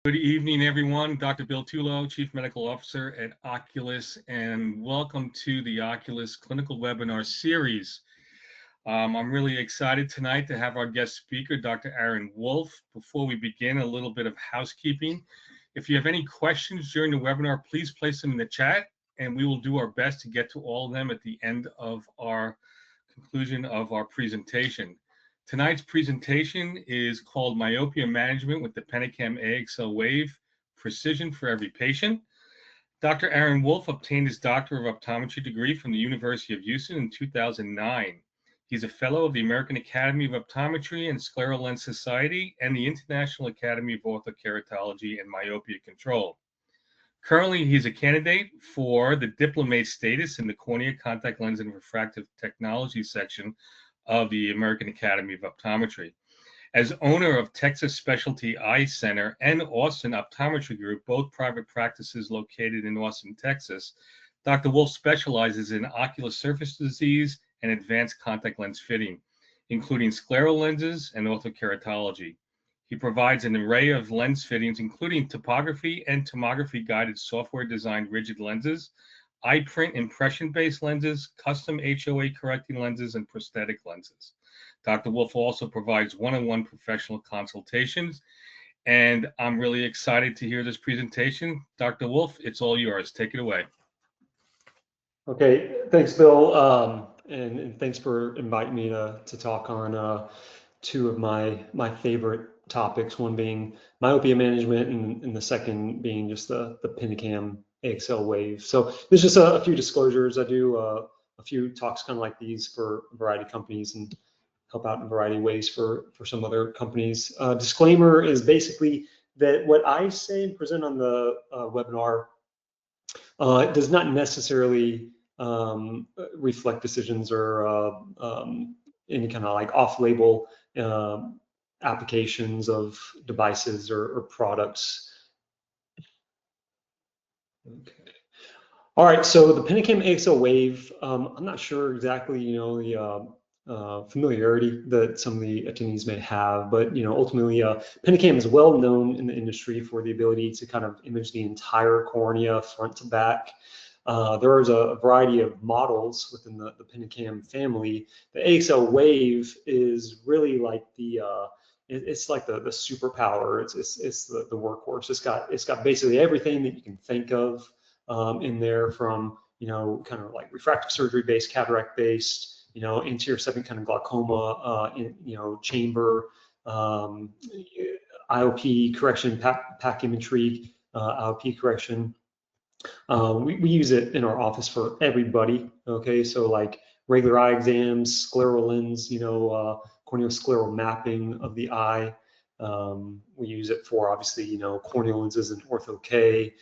Good evening, everyone. Dr. Bill Tullo, Chief Medical Officer at Oculus, and welcome to the Oculus Clinical Webinar Series. I'm really excited tonight to have our guest speaker, Dr. Aaron Wolf. Before we begin, a little bit of housekeeping. If you have any questions during the webinar, please place them in the chat, and we will do our best to get to all of them at the end of our conclusion of our presentation. Tonight's presentation is called Myopia Management with the Pentacam AXL Wave, Precision for Every Patient. Dr. Aaron Wolf obtained his Doctor of Optometry degree from the University of Houston in 2009. He's a fellow of the American Academy of Optometry and Scleral Lens Society and the International Academy of Orthokeratology and Myopia Control. Currently, he's a candidate for the diplomate status in the Cornea Contact Lens and Refractive Technology section of the American Academy of Optometry. As owner of Texas Specialty Eye Center and Austin Optometry Group, both private practices located in Austin, Texas, Dr. Wolf specializes in ocular surface disease and advanced contact lens fitting, including scleral lenses and orthokeratology. He provides an array of lens fittings, including topography and tomography guided software-designed rigid lenses, eye print impression-based lenses, custom HOA correcting lenses, and prosthetic lenses. Dr. Wolf also provides one-on-one professional consultations, and I'm really excited to hear this presentation. Dr. Wolf, it's all yours. Take it away. Okay, thanks, Bill, and thanks for inviting me to talk on two of my favorite topics, one being myopia management and the second being just the Pentacam AXL Wave. So there's just a few disclosures. I do a few talks kind of like these for a variety of companies and help out in a variety of ways for some other companies. Disclaimer is basically that what I say and present on the webinar does not necessarily reflect decisions or any kind of like off-label applications of devices or products. Okay. All right, so the Pentacam AXL Wave, I'm not sure exactly, the familiarity that some of the attendees may have, but ultimately, Pentacam is well known in the industry for the ability to kind of image the entire cornea front to back. There is a variety of models within the Pentacam family. The AXL Wave is really like it's like the superpower. It's the workhorse. It's got basically everything that you can think of in there, from kind of like refractive surgery based, cataract based, anterior segment kind of glaucoma, chamber, IOP correction, pachymetry, IOP correction. We use it in our office for everybody. Okay, so like regular eye exams, scleral lens, corneoscleral mapping of the eye. We use it for obviously, corneal lenses and ortho-K.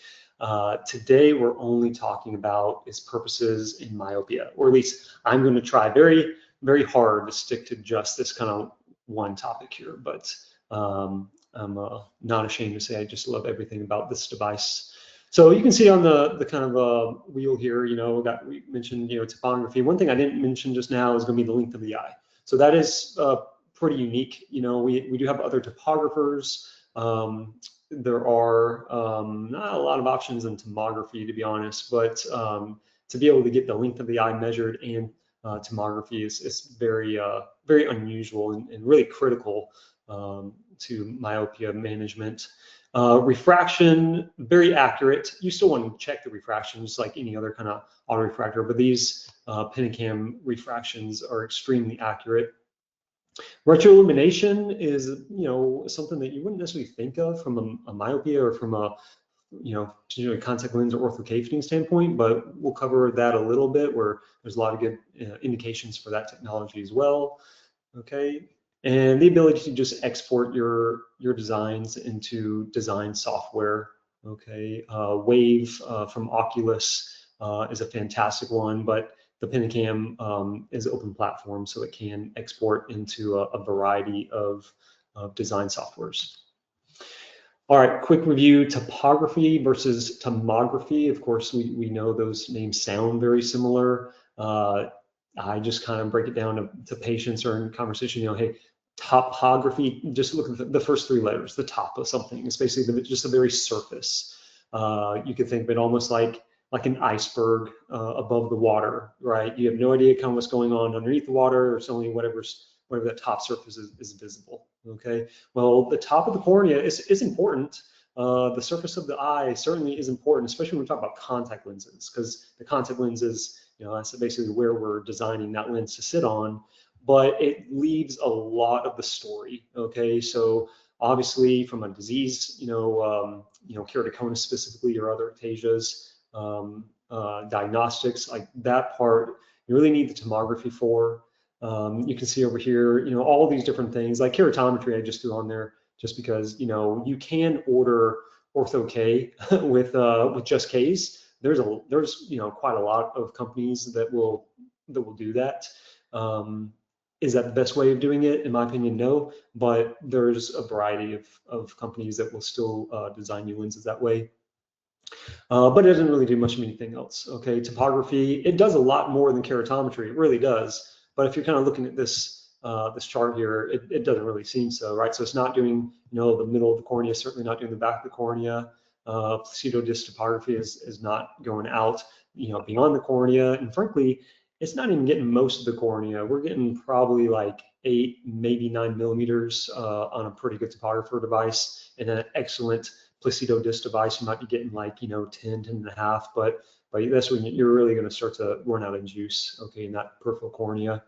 Today, we're only talking about its purposes in myopia, or at least I'm going to try very, very hard to stick to just this kind of one topic here. But I'm not ashamed to say I just love everything about this device. So you can see on the kind of wheel here, we mentioned, topography. One thing I didn't mention just now is going to be the length of the eye. So that is pretty unique. We do have other topographers. There are not a lot of options in tomography, to be honest, but to be able to get the length of the eye measured and tomography is very, very unusual and really critical to myopia management. Refraction, very accurate. You still want to check the refractions like any other kind of autorefractor, but these Pentacam refractions are extremely accurate. Retroillumination is, something that you wouldn't necessarily think of from a myopia or from a, contact lens or ortho-K fitting standpoint, but we'll cover that a little bit, where there's a lot of good indications for that technology as well. Okay, and the ability to just export your designs into design software. Okay, Wave from Oculus is a fantastic one, but the Pentacam is an open platform, so it can export into a variety of design softwares. All right, quick review: topography versus tomography. Of course, we know those names sound very similar. I just kind of break it down to patients or in conversation, hey, Topography, just look at the first three letters, the top of something. It's basically just the very surface. You could think of it almost like an iceberg above the water, right? You have no idea kind of what's going on underneath the water, or it's only whatever that top surface is visible, okay? Well, the top of the cornea is important. The surface of the eye certainly is important, especially when we talk about contact lenses, because the contact lenses, that's basically where we're designing that lens to sit on, but it leaves a lot of the story, okay? So obviously from a disease, keratoconus specifically or other aphtasias, diagnostics, like that part, you really need the tomography for. You can see over here, all these different things like keratometry I just threw on there just because, you can order ortho-K with just Ks. There's quite a lot of companies that will do that. Is that the best way of doing it? In my opinion, no, but there's a variety of companies that will still design new lenses that way. But it doesn't really do much of anything else, okay? Topography, it does a lot more than keratometry, it really does. But if you're kind of looking at this chart here, it doesn't really seem so, right? So it's not doing, the middle of the cornea, certainly not doing the back of the cornea. Pseudodisc topography is not going out, beyond the cornea. And frankly, it's not even getting most of the cornea. We're getting probably like 8, maybe 9 millimeters on a pretty good topographer device and an excellent Placido-Disc device. You might be getting like, 10, 10.5, but that's when you're really going to start to run out of juice, okay, in that peripheral cornea.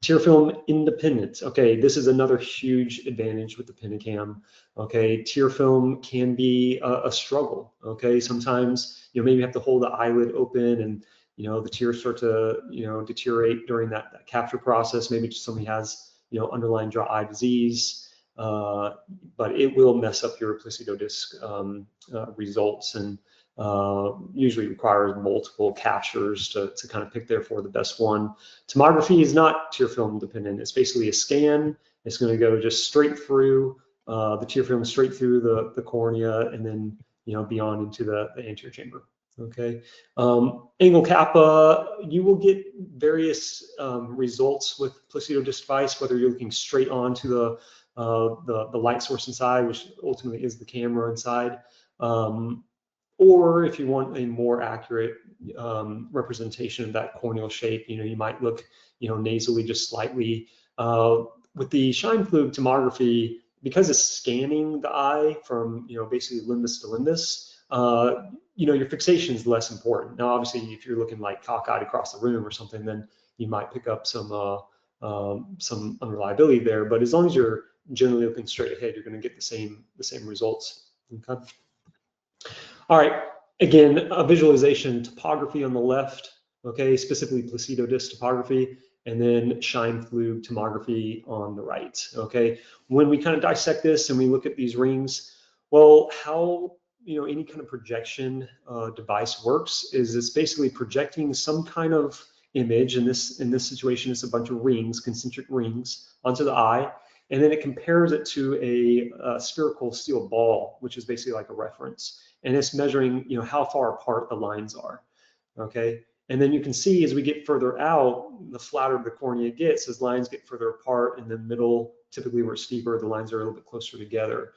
Tear film independence. Okay, this is another huge advantage with the Pentacam. Okay, tear film can be a struggle. Okay, sometimes you maybe have to hold the eyelid open and the tears start to deteriorate during that capture process. Maybe just somebody has underlying dry eye disease, but it will mess up your Placido-Disc results, and usually requires multiple captures to kind of pick therefore the best one. Tomography is not tear film dependent. It's basically a scan. It's going to go just straight through the tear film, straight through the cornea, and then beyond into the anterior chamber. Okay, angle kappa, you will get various results with Placido-Disc device, whether you're looking straight onto the light source inside, which ultimately is the camera inside, or if you want a more accurate representation of that corneal shape, you might look, nasally just slightly. With the shine fluid tomography, because it's scanning the eye from, basically limbus to limbus, your fixation is less important. Now, obviously, if you're looking like cockeyed across the room or something, then you might pick up some unreliability there. But as long as you're generally looking straight ahead, you're going to get the same results. Okay. All right. Again, a visualization topography on the left. Okay, specifically Placido-Disc topography, and then shine fluid tomography on the right. Okay. When we kind of dissect this and we look at these rings, well, how any kind of projection device works is it's basically projecting some kind of image. In this situation, it's a bunch of rings, concentric rings, onto the eye, and then it compares it to a spherical steel ball, which is basically like a reference, and it's measuring how far apart the lines are. Okay, and then you can see as we get further out, the flatter the cornea gets, as lines get further apart. In the middle, typically where it's steeper, the lines are a little bit closer together.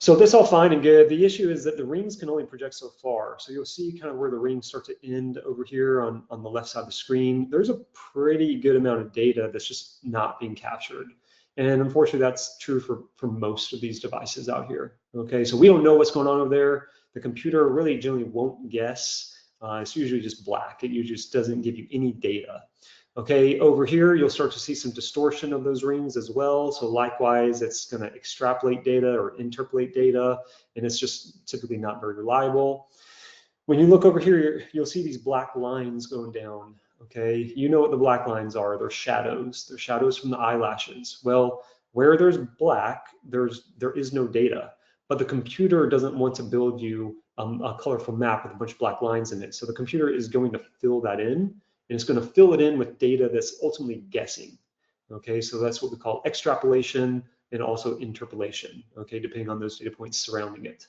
So that's all fine and good. The issue is that the rings can only project so far. So you'll see kind of where the rings start to end over here on the left side of the screen. There's a pretty good amount of data that's just not being captured. And unfortunately, that's true for most of these devices out here. Okay, so we don't know what's going on over there. The computer really generally won't guess. It's usually just black. It usually just doesn't give you any data. Okay, over here, you'll start to see some distortion of those rings as well. So likewise, it's going to extrapolate data or interpolate data, and it's just typically not very reliable. When you look over here, you'll see these black lines going down. Okay, you know what the black lines are. They're shadows. They're shadows from the eyelashes. Well, where there's black, there is no data, but the computer doesn't want to build you a colorful map with a bunch of black lines in it. So the computer is going to fill that in. And it's going to fill it in with data that's ultimately guessing. Okay, so that's what we call extrapolation and also interpolation. Okay, depending on those data points surrounding it.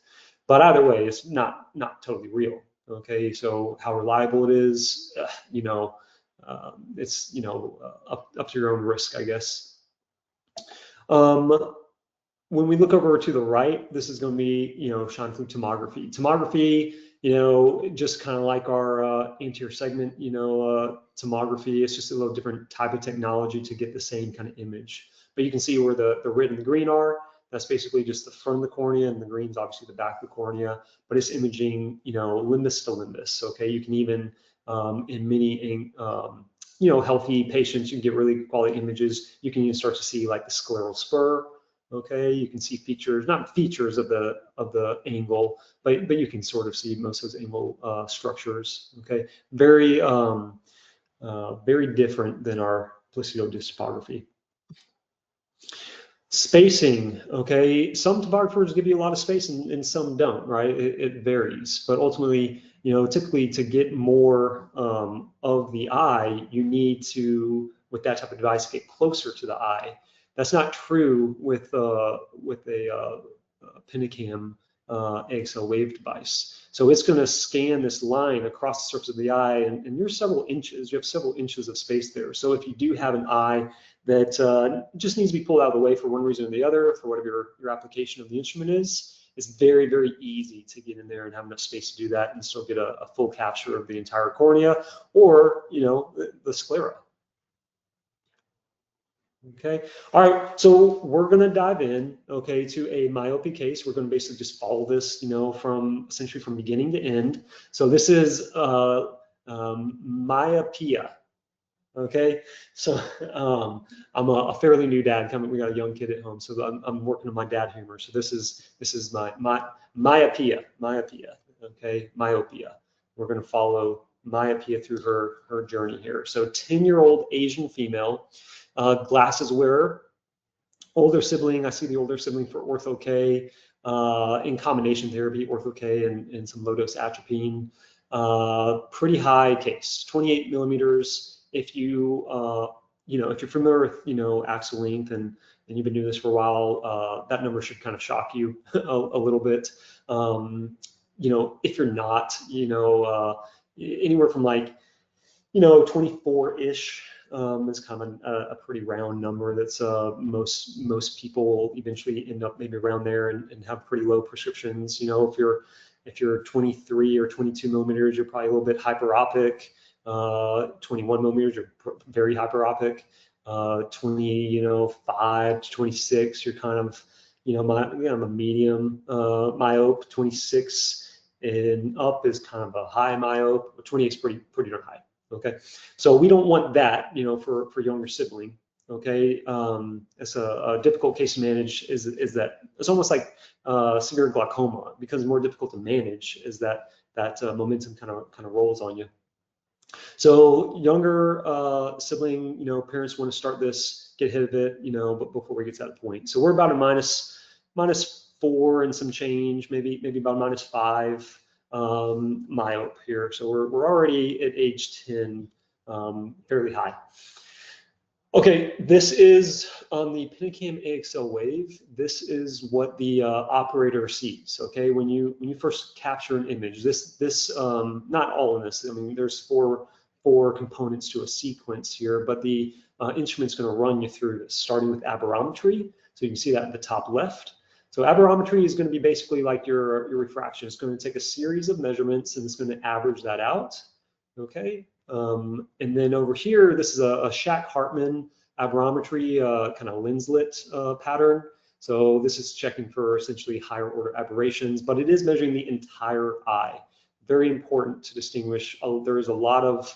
But either way, it's not totally real. Okay, so how reliable it is, it's up to your own risk, I guess. When we look over to the right, this is going to be, shine through tomography. Tomography, just kind of like our anterior segment, tomography. It's just a little different type of technology to get the same kind of image. But you can see where the red and the green are. That's basically just the front of the cornea, and the green's obviously the back of the cornea. But it's imaging, limbus to limbus. Okay, you can even in many healthy patients, you can get really quality images. You can even start to see like the scleral spur. Okay, you can see features, not features of the angle, but you can sort of see most of those angle structures. Okay, very very different than our placidodystrophy. Spacing, okay, some tomographers give you a lot of space and some don't, right? It varies, but ultimately, typically to get more of the eye, you need to, with that type of device, get closer to the eye. That's not true with a Pentacam AXL Wave device. So it's going to scan this line across the surface of the eye, and you're several inches. You have several inches of space there. So if you do have an eye that just needs to be pulled out of the way for one reason or the other, for whatever your application of the instrument is, it's very, very easy to get in there and have enough space to do that and still get a full capture of the entire cornea or, the sclera. Okay, all right, so we're going to dive in, okay, to a myopia case. We're going to basically just follow this, from essentially from beginning to end. So this is myopia. Okay, so I'm a fairly new dad. We got a young kid at home, so I'm working on my dad humor. So this is my myopia. Okay, myopia. We're going to follow myopia through her journey here. So 10-year-old Asian female, glasses wearer, older sibling. I see the older sibling for ortho-K, in combination therapy, ortho-K and some low-dose atropine. Pretty high case, 28 millimeters. If you if you're familiar with axial length and you've been doing this for a while, that number should kind of shock you a little bit. If you're not, anywhere from like 24-ish is kind of a pretty round number. That's most people eventually end up maybe around there and have pretty low prescriptions. If you're 23 or 22 millimeters, you're probably a little bit hyperopic. 21 millimeters, you're very hyperopic. 25 to 26, you're kind of, I'm a medium myope. 26 and up is kind of a high myope. 28 is pretty darn high. Okay, so we don't want that, for younger sibling. Okay, it's a difficult case to manage. Is that it's almost like severe glaucoma. It becomes more difficult to manage as that momentum kind of rolls on you. So younger sibling, parents want to start this, get ahead of it, but before we get to that point. So we're about a -4 and some change, maybe about -5 myope here. So we're already at age 10, fairly high. Okay, this is on the Pentacam AXL Wave. This is what the operator sees. Okay, when you first capture an image, this not all in this. I mean, there's four components to a sequence here, but the instrument's going to run you through this, starting with aberrometry. So you can see that in the top left. So aberrometry is going to be basically like your refraction. It's going to take a series of measurements and it's going to average that out. Okay. And then over here, this is a Shack-Hartman aberrometry kind of lenslet pattern. So this is checking for essentially higher order aberrations, but it is measuring the entire eye. Very important to distinguish. There is a lot of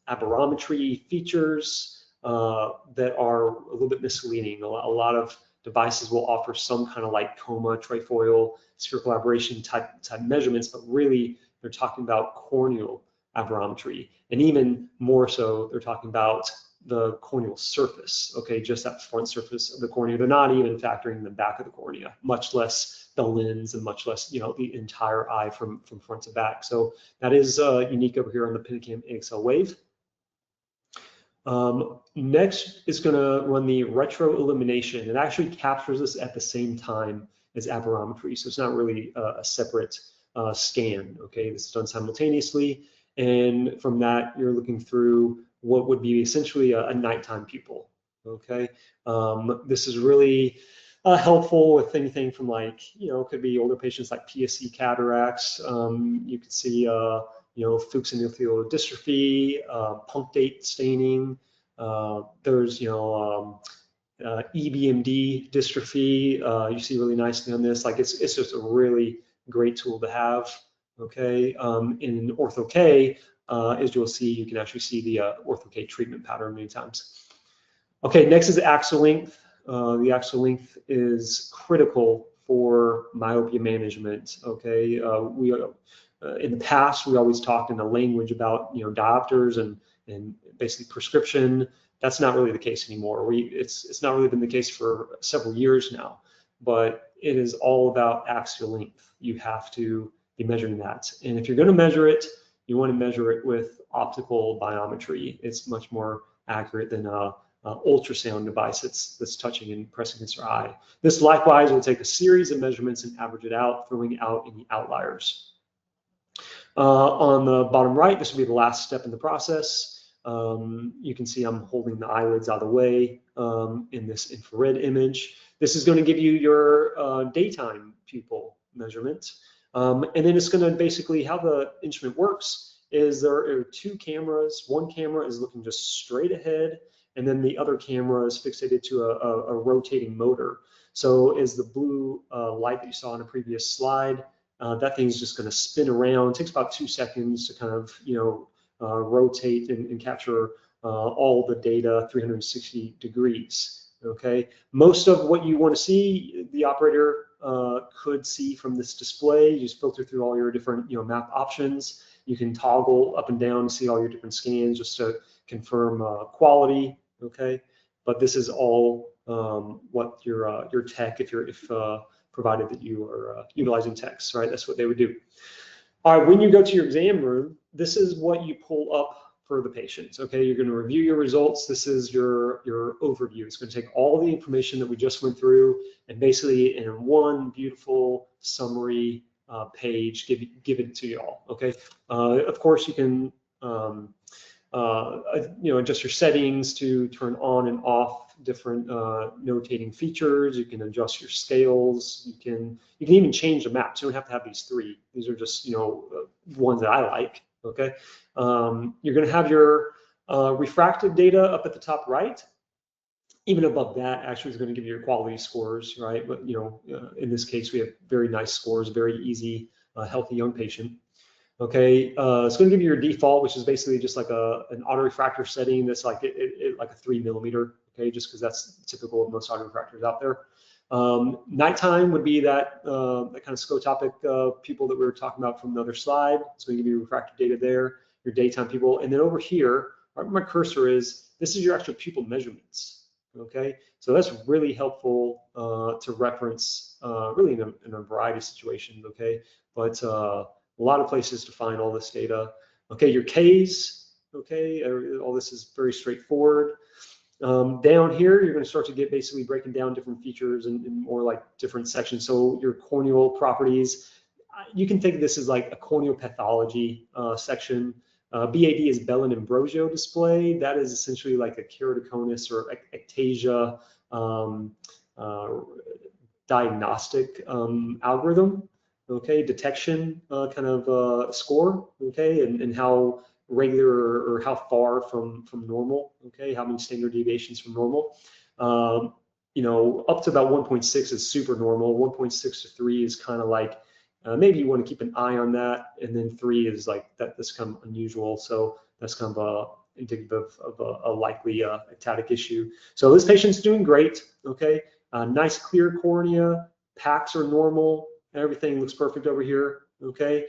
aberrometry features that are a little bit misleading. A lot of devices will offer some kind of like coma, trefoil, spherical aberration type measurements, but really they're talking about corneal aberrometry, and even more so, they're talking about the corneal surface. Okay, just that front surface of the cornea. They're not even factoring the back of the cornea, much less the lens, and much less the entire eye from front to back. So that is unique over here on the Pentacam AXL Wave. Next is going to run the retro illumination. It actually captures this at the same time as aberrometry, so it's not really a separate scan. Okay, this is done simultaneously, and from that you're looking through what would be essentially a nighttime pupil. Okay, this is really helpful with anything from like, it could be older patients like PSC cataracts. You could see, Fuchs endothelial dystrophy, punctate staining. There's, EBMD dystrophy. You see really nicely on this. Like it's just a really great tool to have. Okay, in Ortho-K, as you'll see, you can actually see the Ortho-K treatment pattern many times. Okay, next is axial length. The axial length is critical for myopia management. Okay, we in the past we always talked in a language about diopters and basically prescription. That's not really the case anymore. It's not really been the case for several years now, but it is all about axial length. You have to be measuring that, and if you're going to measure it, you want to measure it with optical biometry. It's much more accurate than ultrasound device that's touching and pressing against our eye. This likewise will take a series of measurements and average it out, throwing out any outliers. On the bottom right, this will be the last step in the process. You can see I'm holding the eyelids out of the way in this infrared image. This is going to give you your daytime pupil measurement. And then it's going to basically, how the instrument works is there are two cameras. One camera is looking just straight ahead, and then the other camera is fixated to a rotating motor. So as the blue light that you saw on a previous slide, that thing's just going to spin around. It takes about 2 seconds to kind of, rotate and capture all the data 360 degrees. Okay, most of what you want to see, the operator could see from this display. You just filter through all your different map options. You can toggle up and down to see all your different scans just to confirm quality. Okay, but this is all what your tech, if provided that you are utilizing text, right? That's what they would do. All right, when you go to your exam room, this is what you pull up for the patient. Okay, you're going to review your results. This is your overview. It's going to take all the information that we just went through and basically in one beautiful summary page give it to you all. Okay, of course you can adjust your settings to turn on and off different notating features. You can adjust your scales. You can even change the maps. You don't have to have these three. These are just ones that I like. Okay, you're going to have your refractive data up at the top right. Even above that, actually, is going to give you your quality scores, right? But in this case, we have very nice scores, very easy, healthy young patient. Okay, it's going to give you your default, which is basically just like an autorefractor setting that's like like a 3 millimeter. Okay, just because that's typical of most autorefractors out there. Nighttime would be that kind of scotopic pupil that we were talking about from the other slide. It's going to give you refractive data there, your daytime pupil, and then over here, right where my cursor is, this is your actual pupil measurements. Okay, so that's really helpful to reference really in a variety of situations. Okay, but a lot of places to find all this data. Okay, your Ks. Okay, all this is very straightforward. Down here, you're going to start to get basically breaking down different features in more like different sections. So your corneal properties, you can think of this as like a corneal pathology section. BAD is Bellin-Ambrosio display. That is essentially like a keratoconus or ectasia diagnostic algorithm. Okay, detection kind of score. Okay, and how regular or how far from normal. Okay, how many standard deviations from normal. Up to about 1.6 is super normal. 1.6 to 3 is kind of like maybe you want to keep an eye on that, and then 3 is like that's kind of unusual. So that's kind of indicative of a likely ectatic issue. So this patient's doing great. Okay, nice clear cornea. Packs are normal. Everything looks perfect over here. Okay,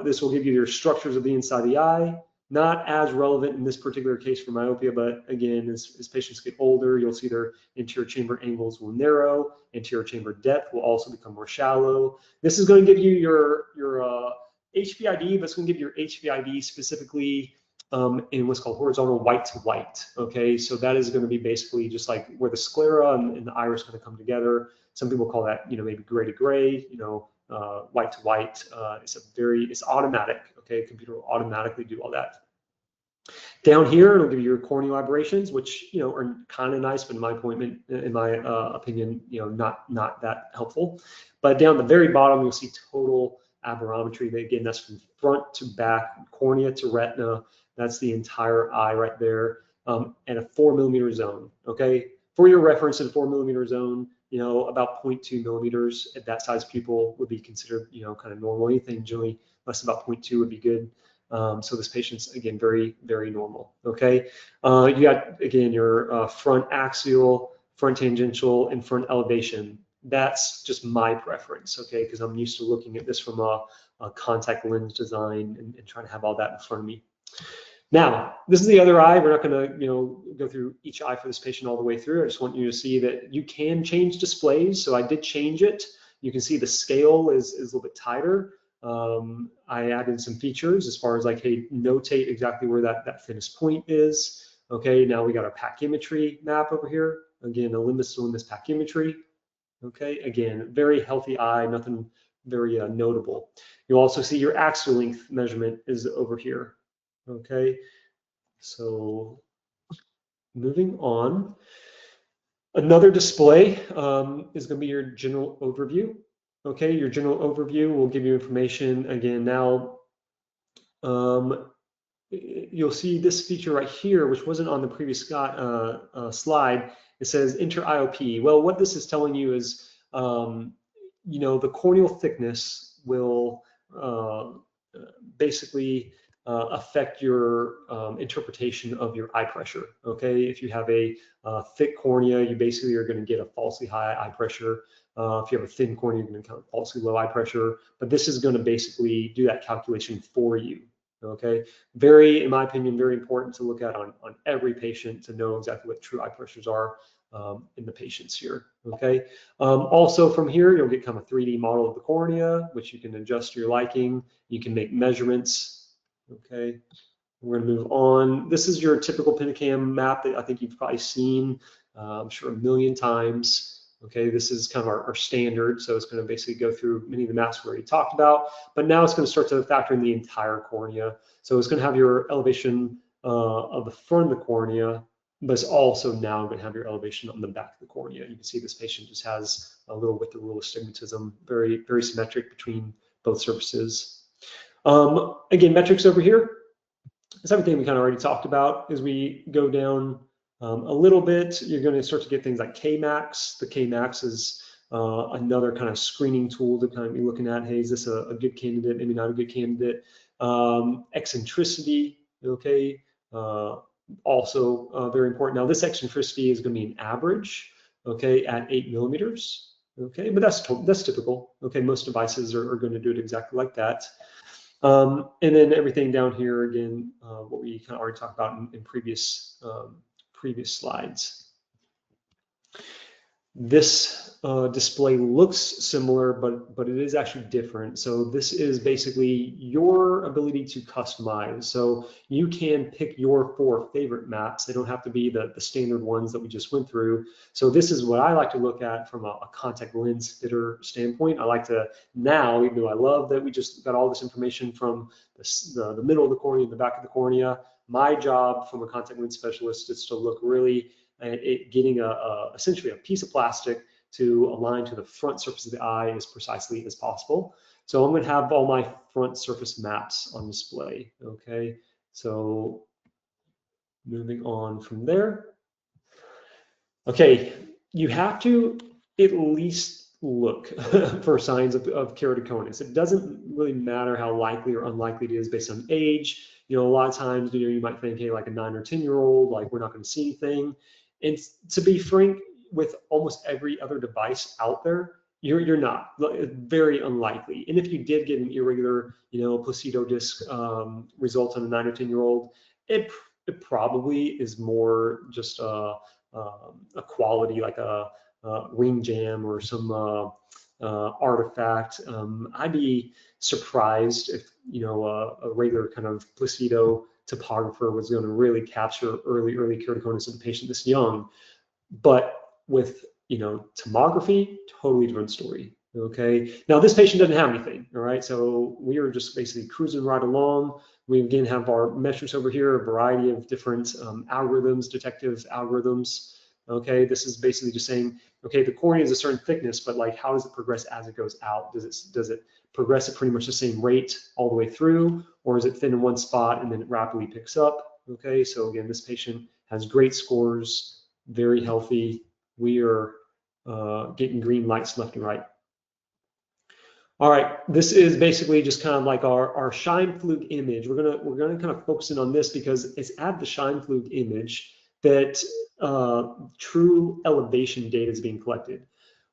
this will give you your structures of the inside of the eye. Not as relevant in this particular case for myopia, but again, as patients get older, you'll see their anterior chamber angles will narrow. Anterior chamber depth will also become more shallow. This is going to give you your HVID, but it's going to give you your HVID specifically in what's called horizontal white to white. Okay, so that is going to be basically just like where the sclera and the iris kind of come together. Some people call that, maybe gray to gray, white to white. It's automatic. Okay, computer will automatically do all that. Down here, it'll give you your corneal aberrations, which are kind of nice, but in my opinion, not that helpful. But down the very bottom, you'll see total aberrometry. Again, that's from front to back, cornea to retina. That's the entire eye right there, and a 4 millimeter zone. Okay, for your reference, in a 4 millimeter zone, about 0.2 millimeters at that size pupil would be considered, kind of normal. Anything generally less than about 0.2 would be good. So this patient's, again, very, very normal, okay? You got, again, your front axial, front tangential, and front elevation. That's just my preference, okay? Because I'm used to looking at this from a contact lens design and trying to have all that in front of me. Now, this is the other eye. We're not going to, go through each eye for this patient all the way through. I just want you to see that you can change displays. So I did change it. You can see the scale is a little bit tighter. I added some features as far as like, hey, notate exactly where that thinnest point is. Okay, now we got our pachymetry map over here. Again, a limbus to limbus pachymetry. Okay, again, very healthy eye, nothing very notable. You'll also see your axial length measurement is over here. Okay, so moving on. Another display is going to be your general overview. Okay, your general overview will give you information. Again, now you'll see this feature right here, which wasn't on the previous slide. It says enter IOP. Well, what this is telling you is, the corneal thickness will basically affect your interpretation of your eye pressure. Okay, if you have a thick cornea, you basically are going to get a falsely high eye pressure. If you have a thin cornea, you're going to get falsely low eye pressure. But this is going to basically do that calculation for you. Okay, in my opinion, very important to look at on every patient to know exactly what true eye pressures are in the patients here. Okay, also from here, you'll get kind of a 3D model of the cornea, which you can adjust to your liking. You can make measurements. Okay, we're going to move on. This is your typical Pentacam map that I think you've probably seen, I'm sure, a million times. Okay, this is kind of our standard, so it's going to basically go through many of the maps we already talked about, but now it's going to start to factor in the entire cornea. So it's going to have your elevation of the front of the cornea, but it's also now going to have your elevation on the back of the cornea. You can see this patient just has a little with the rule of astigmatism, very, very symmetric between both surfaces. Again, metrics over here. It's everything we kind of already talked about. As we go down a little bit, you're going to start to get things like Kmax. The Kmax is another kind of screening tool to kind of be looking at, hey, is this a good candidate, maybe not a good candidate. Eccentricity, okay, also very important. Now, this eccentricity is going to be an average, okay, at 8 millimeters, okay, but that's typical. Okay, most devices are going to do it exactly like that. And then everything down here, again, what we kind of already talked about in previous slides. This display looks similar, but it is actually different. So this is basically your ability to customize. So you can pick your 4 favorite maps. They don't have to be the standard ones that we just went through. So this is what I like to look at from a contact lens fitter standpoint. I like to now, even though I love that we just got all this information from the middle of the cornea and the back of the cornea, my job from a contact lens specialist is to look really getting essentially a piece of plastic to align to the front surface of the eye as precisely as possible. So I'm going to have all my front surface maps on display. Okay, so moving on from there. Okay, you have to at least look for signs of keratoconus. It doesn't really matter how likely or unlikely it is based on age. A lot of times, you might think, hey, like a 9 or 10-year-old, like we're not going to see anything. And to be frank, with almost every other device out there, you're not. Very unlikely. And if you did get an irregular, placido disc result on a 9 or 10-year-old, it probably is more just a quality, like a ring jam or some artifact. I'd be surprised if a regular kind of placido topographer was going to really capture early keratoconus of the patient this young. But with tomography, totally different story. Okay, now this patient doesn't have anything. All right, so we are just basically cruising right along. We again have our metrics over here, a variety of different algorithms, detective algorithms. Okay, this is basically just saying, okay, the cornea is a certain thickness, but like, how does it progress as it goes out? Does it progress at pretty much the same rate all the way through, or is it thin in one spot and then it rapidly picks up? Okay, so again, this patient has great scores, very healthy. We are getting green lights left and right. All right, this is basically just kind of like our Scheimpflug image. We're gonna kind of focus in on this because it's at the Scheimpflug image that true elevation data is being collected.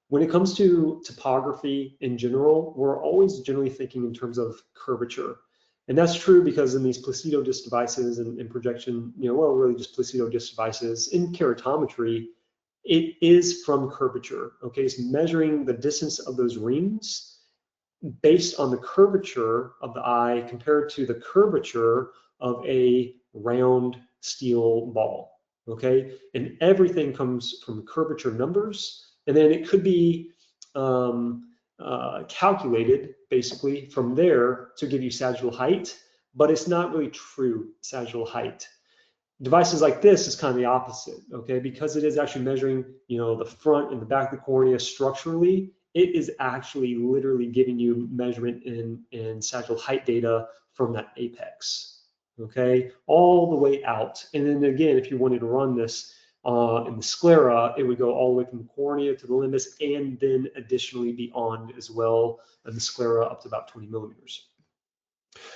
When it comes to topography in general, we're always generally thinking in terms of curvature. And that's true because in these placido disc devices and projection, well, really just placido disc devices, in keratometry, it is from curvature, okay? It's measuring the distance of those rings based on the curvature of the eye compared to the curvature of a round steel ball, okay? And everything comes from curvature numbers, and then it could be calculated basically from there to give you sagittal height, but it's not really true sagittal height. Devices like this is kind of the opposite, okay? Because it is actually measuring, the front and the back of the cornea structurally, it is actually literally giving you measurement in sagittal height data from that apex, okay? All the way out. And then again, if you wanted to run this in the sclera, it would go all the way from the cornea to the limbus and then additionally beyond as well, and the sclera up to about 20 millimeters.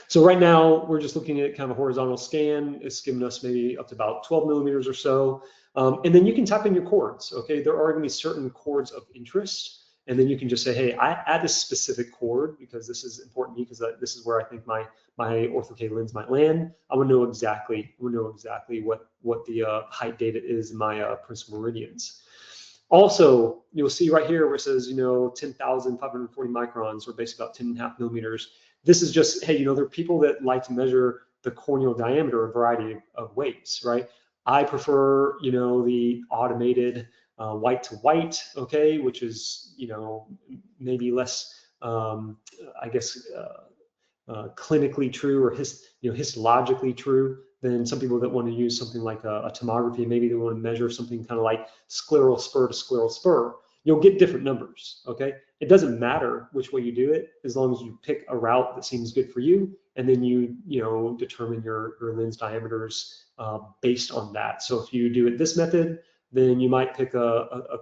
So right now, we're just looking at kind of a horizontal scan. It's giving us maybe up to about 12 millimeters or so. And then you can type in your chords, okay? There are gonna be certain chords of interest. And then you can just say, hey, I add this specific chord because this is important to me because this is where I think my ortho-K lens might land. I want to know exactly what the height data is in my principal meridians. Also, you'll see right here where it says, 10,540 microns, or basically about 10.5 millimeters. This is just, hey, there are people that like to measure the corneal diameter a variety of ways, right? I prefer, the automated white to white, okay, which is, maybe less, I guess, clinically true or histologically true than some people that want to use something like a tomography. Maybe they want to measure something kind of like scleral spur to scleral spur. You'll get different numbers, okay? It doesn't matter which way you do it, as long as you pick a route that seems good for you, and then you determine your lens diameters based on that. So if you do it this method, then you might pick a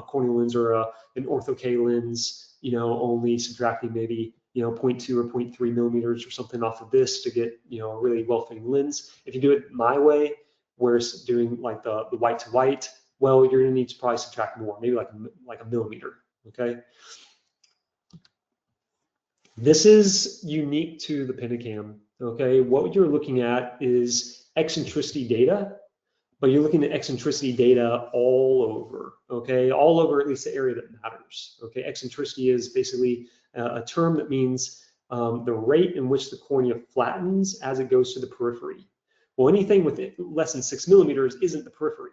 corneal lens or an ortho-K lens, only subtracting maybe 0.2 or 0.3 millimeters or something off of this to get a really well-fitting lens. If you do it my way, where it's doing like the white to white, well, you're gonna need to probably subtract more, maybe like a millimeter. Okay. This is unique to the Pentacam. Okay, what you're looking at is eccentricity data, but you're looking at eccentricity data all over, okay? All over at least the area that matters, okay? Eccentricity is basically a term that means the rate in which the cornea flattens as it goes to the periphery. Well, anything with less than 6 millimeters isn't the periphery.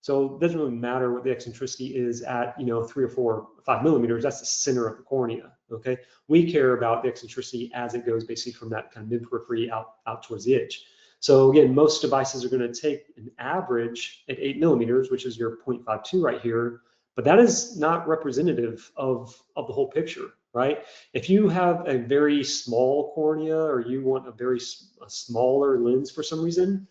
So it doesn't really matter what the eccentricity is at, 3 or 4 or 5 millimeters, that's the center of the cornea, okay? We care about the eccentricity as it goes basically from that kind of mid-periphery out towards the edge. So again, most devices are going to take an average at 8 millimeters, which is your 0.52 right here, but that is not representative of the whole picture, right? If you have a very small cornea or you want a smaller lens for some reason,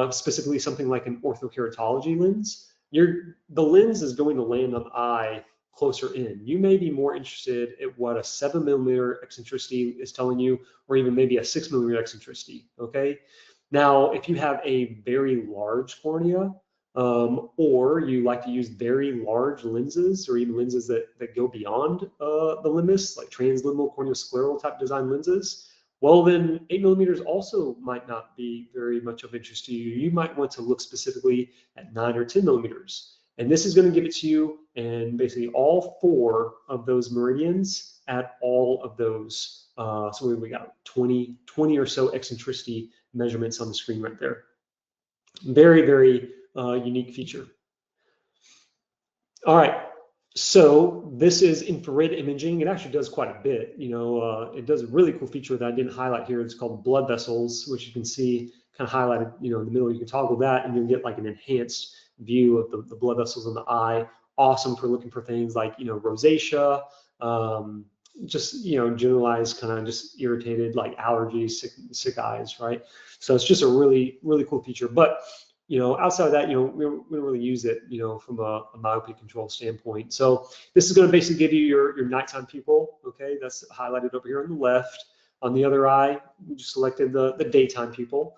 specifically something like an orthokeratology lens, the lens is going to land on the eye closer in. You may be more interested at what a 7 millimeter eccentricity is telling you, or even maybe a 6 millimeter eccentricity, okay? Now, if you have a very large cornea, or you like to use very large lenses, or even lenses that go beyond the limbus, like transliminal corneoscleral type design lenses, well, then 8 millimeters also might not be very much of interest to you. You might want to look specifically at 9 or 10 millimeters. And this is going to give it to you in basically all 4 of those meridians at all of those. So we got 20 or so eccentricity measurements on the screen right there. Very, very unique feature. All right. So this is infrared imaging. It actually does quite a bit. It does a really cool feature that I didn't highlight here. It's called blood vessels, which you can see kind of highlighted, in the middle. You can toggle that and you'll get like an enhanced view of the blood vessels in the eye. Awesome for looking for things like, rosacea, just, generalized kind of just irritated, like allergies, sick eyes, right? So it's just a really, really cool feature. But outside of that, we don't really use it, from a myopia control standpoint. So this is going to basically give you your nighttime pupil. Okay, that's highlighted over here on the left. On the other eye, we just selected the daytime pupil.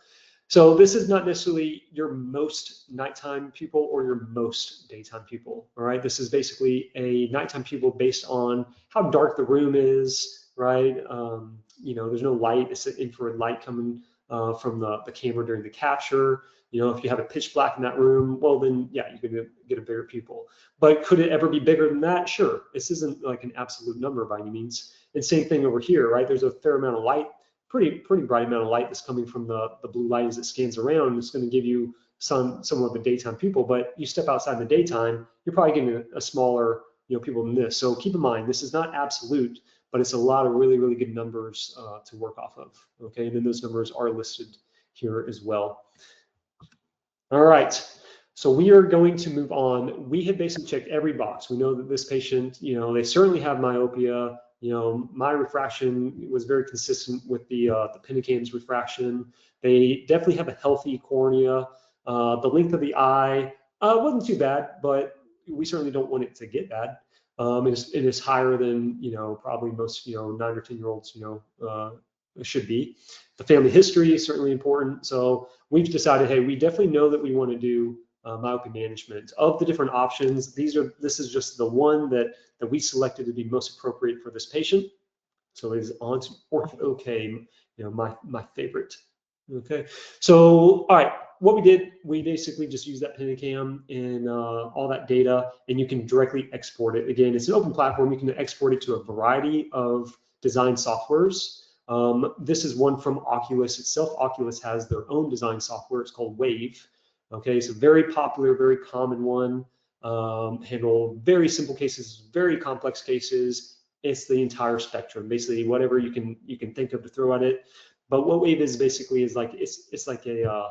So this is not necessarily your most nighttime pupil or your most daytime pupil. All right, this is basically a nighttime pupil based on how dark the room is, right? There's no light. It's an infrared light coming from the camera during the capture. If you have a pitch black in that room, well, then yeah, you can get a bigger pupil. But could it ever be bigger than that? Sure. This isn't like an absolute number by any means. And same thing over here, right? There's a fair amount of light, pretty bright amount of light that's coming from the blue light as it scans around. It's going to give you somewhat of a daytime pupil. But you step outside in the daytime, you're probably getting a smaller pupil than this. So keep in mind, this is not absolute, but it's a lot of really, really good numbers to work off of. Okay, and then those numbers are listed here as well. All right, so we are going to move on. We have basically checked every box. We know that this patient, they certainly have myopia. My refraction was very consistent with the Pentacam's refraction. They definitely have a healthy cornea. The length of the eye wasn't too bad, but we certainly don't want it to get bad. It is higher than probably most 9 or 10-year-olds should be. The family history is certainly important. So we've decided, hey, we definitely know that we want to do myopia management. Of the different options, this is just the one that we selected to be most appropriate for this patient. So it is on to ortho-K, my favorite. Okay, so all right, what we did, we basically just used that Pentacam and all that data, and you can directly export it. Again, it's an open platform. You can export it to a variety of design softwares. This is one from Oculus itself. Oculus has their own design software. It's called Wave. Okay, so very popular, very common one. Handle very simple cases, very complex cases. It's the entire spectrum, basically whatever you can think of to throw at it. But what Wave is basically is like it's like a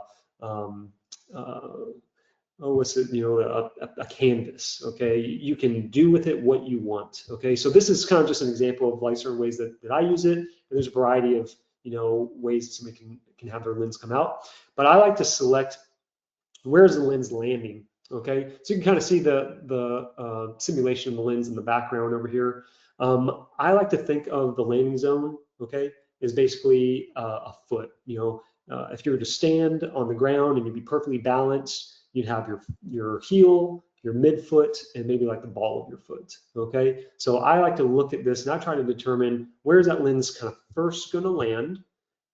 what's it, a canvas. Okay, you can do with it what you want. Okay, so this is kind of just an example of like certain ways that I use it. And there's a variety of ways that somebody can have their lens come out. But I like to select where's the lens landing. Okay, so you can kind of see the simulation of the lens in the background over here. I like to think of the landing zone, okay, is basically a foot. If you were to stand on the ground and you'd be perfectly balanced, you'd have your heel, your midfoot, and maybe like the ball of your foot. Okay, so I like to look at this and I try to determine where's that lens kind of first going to land.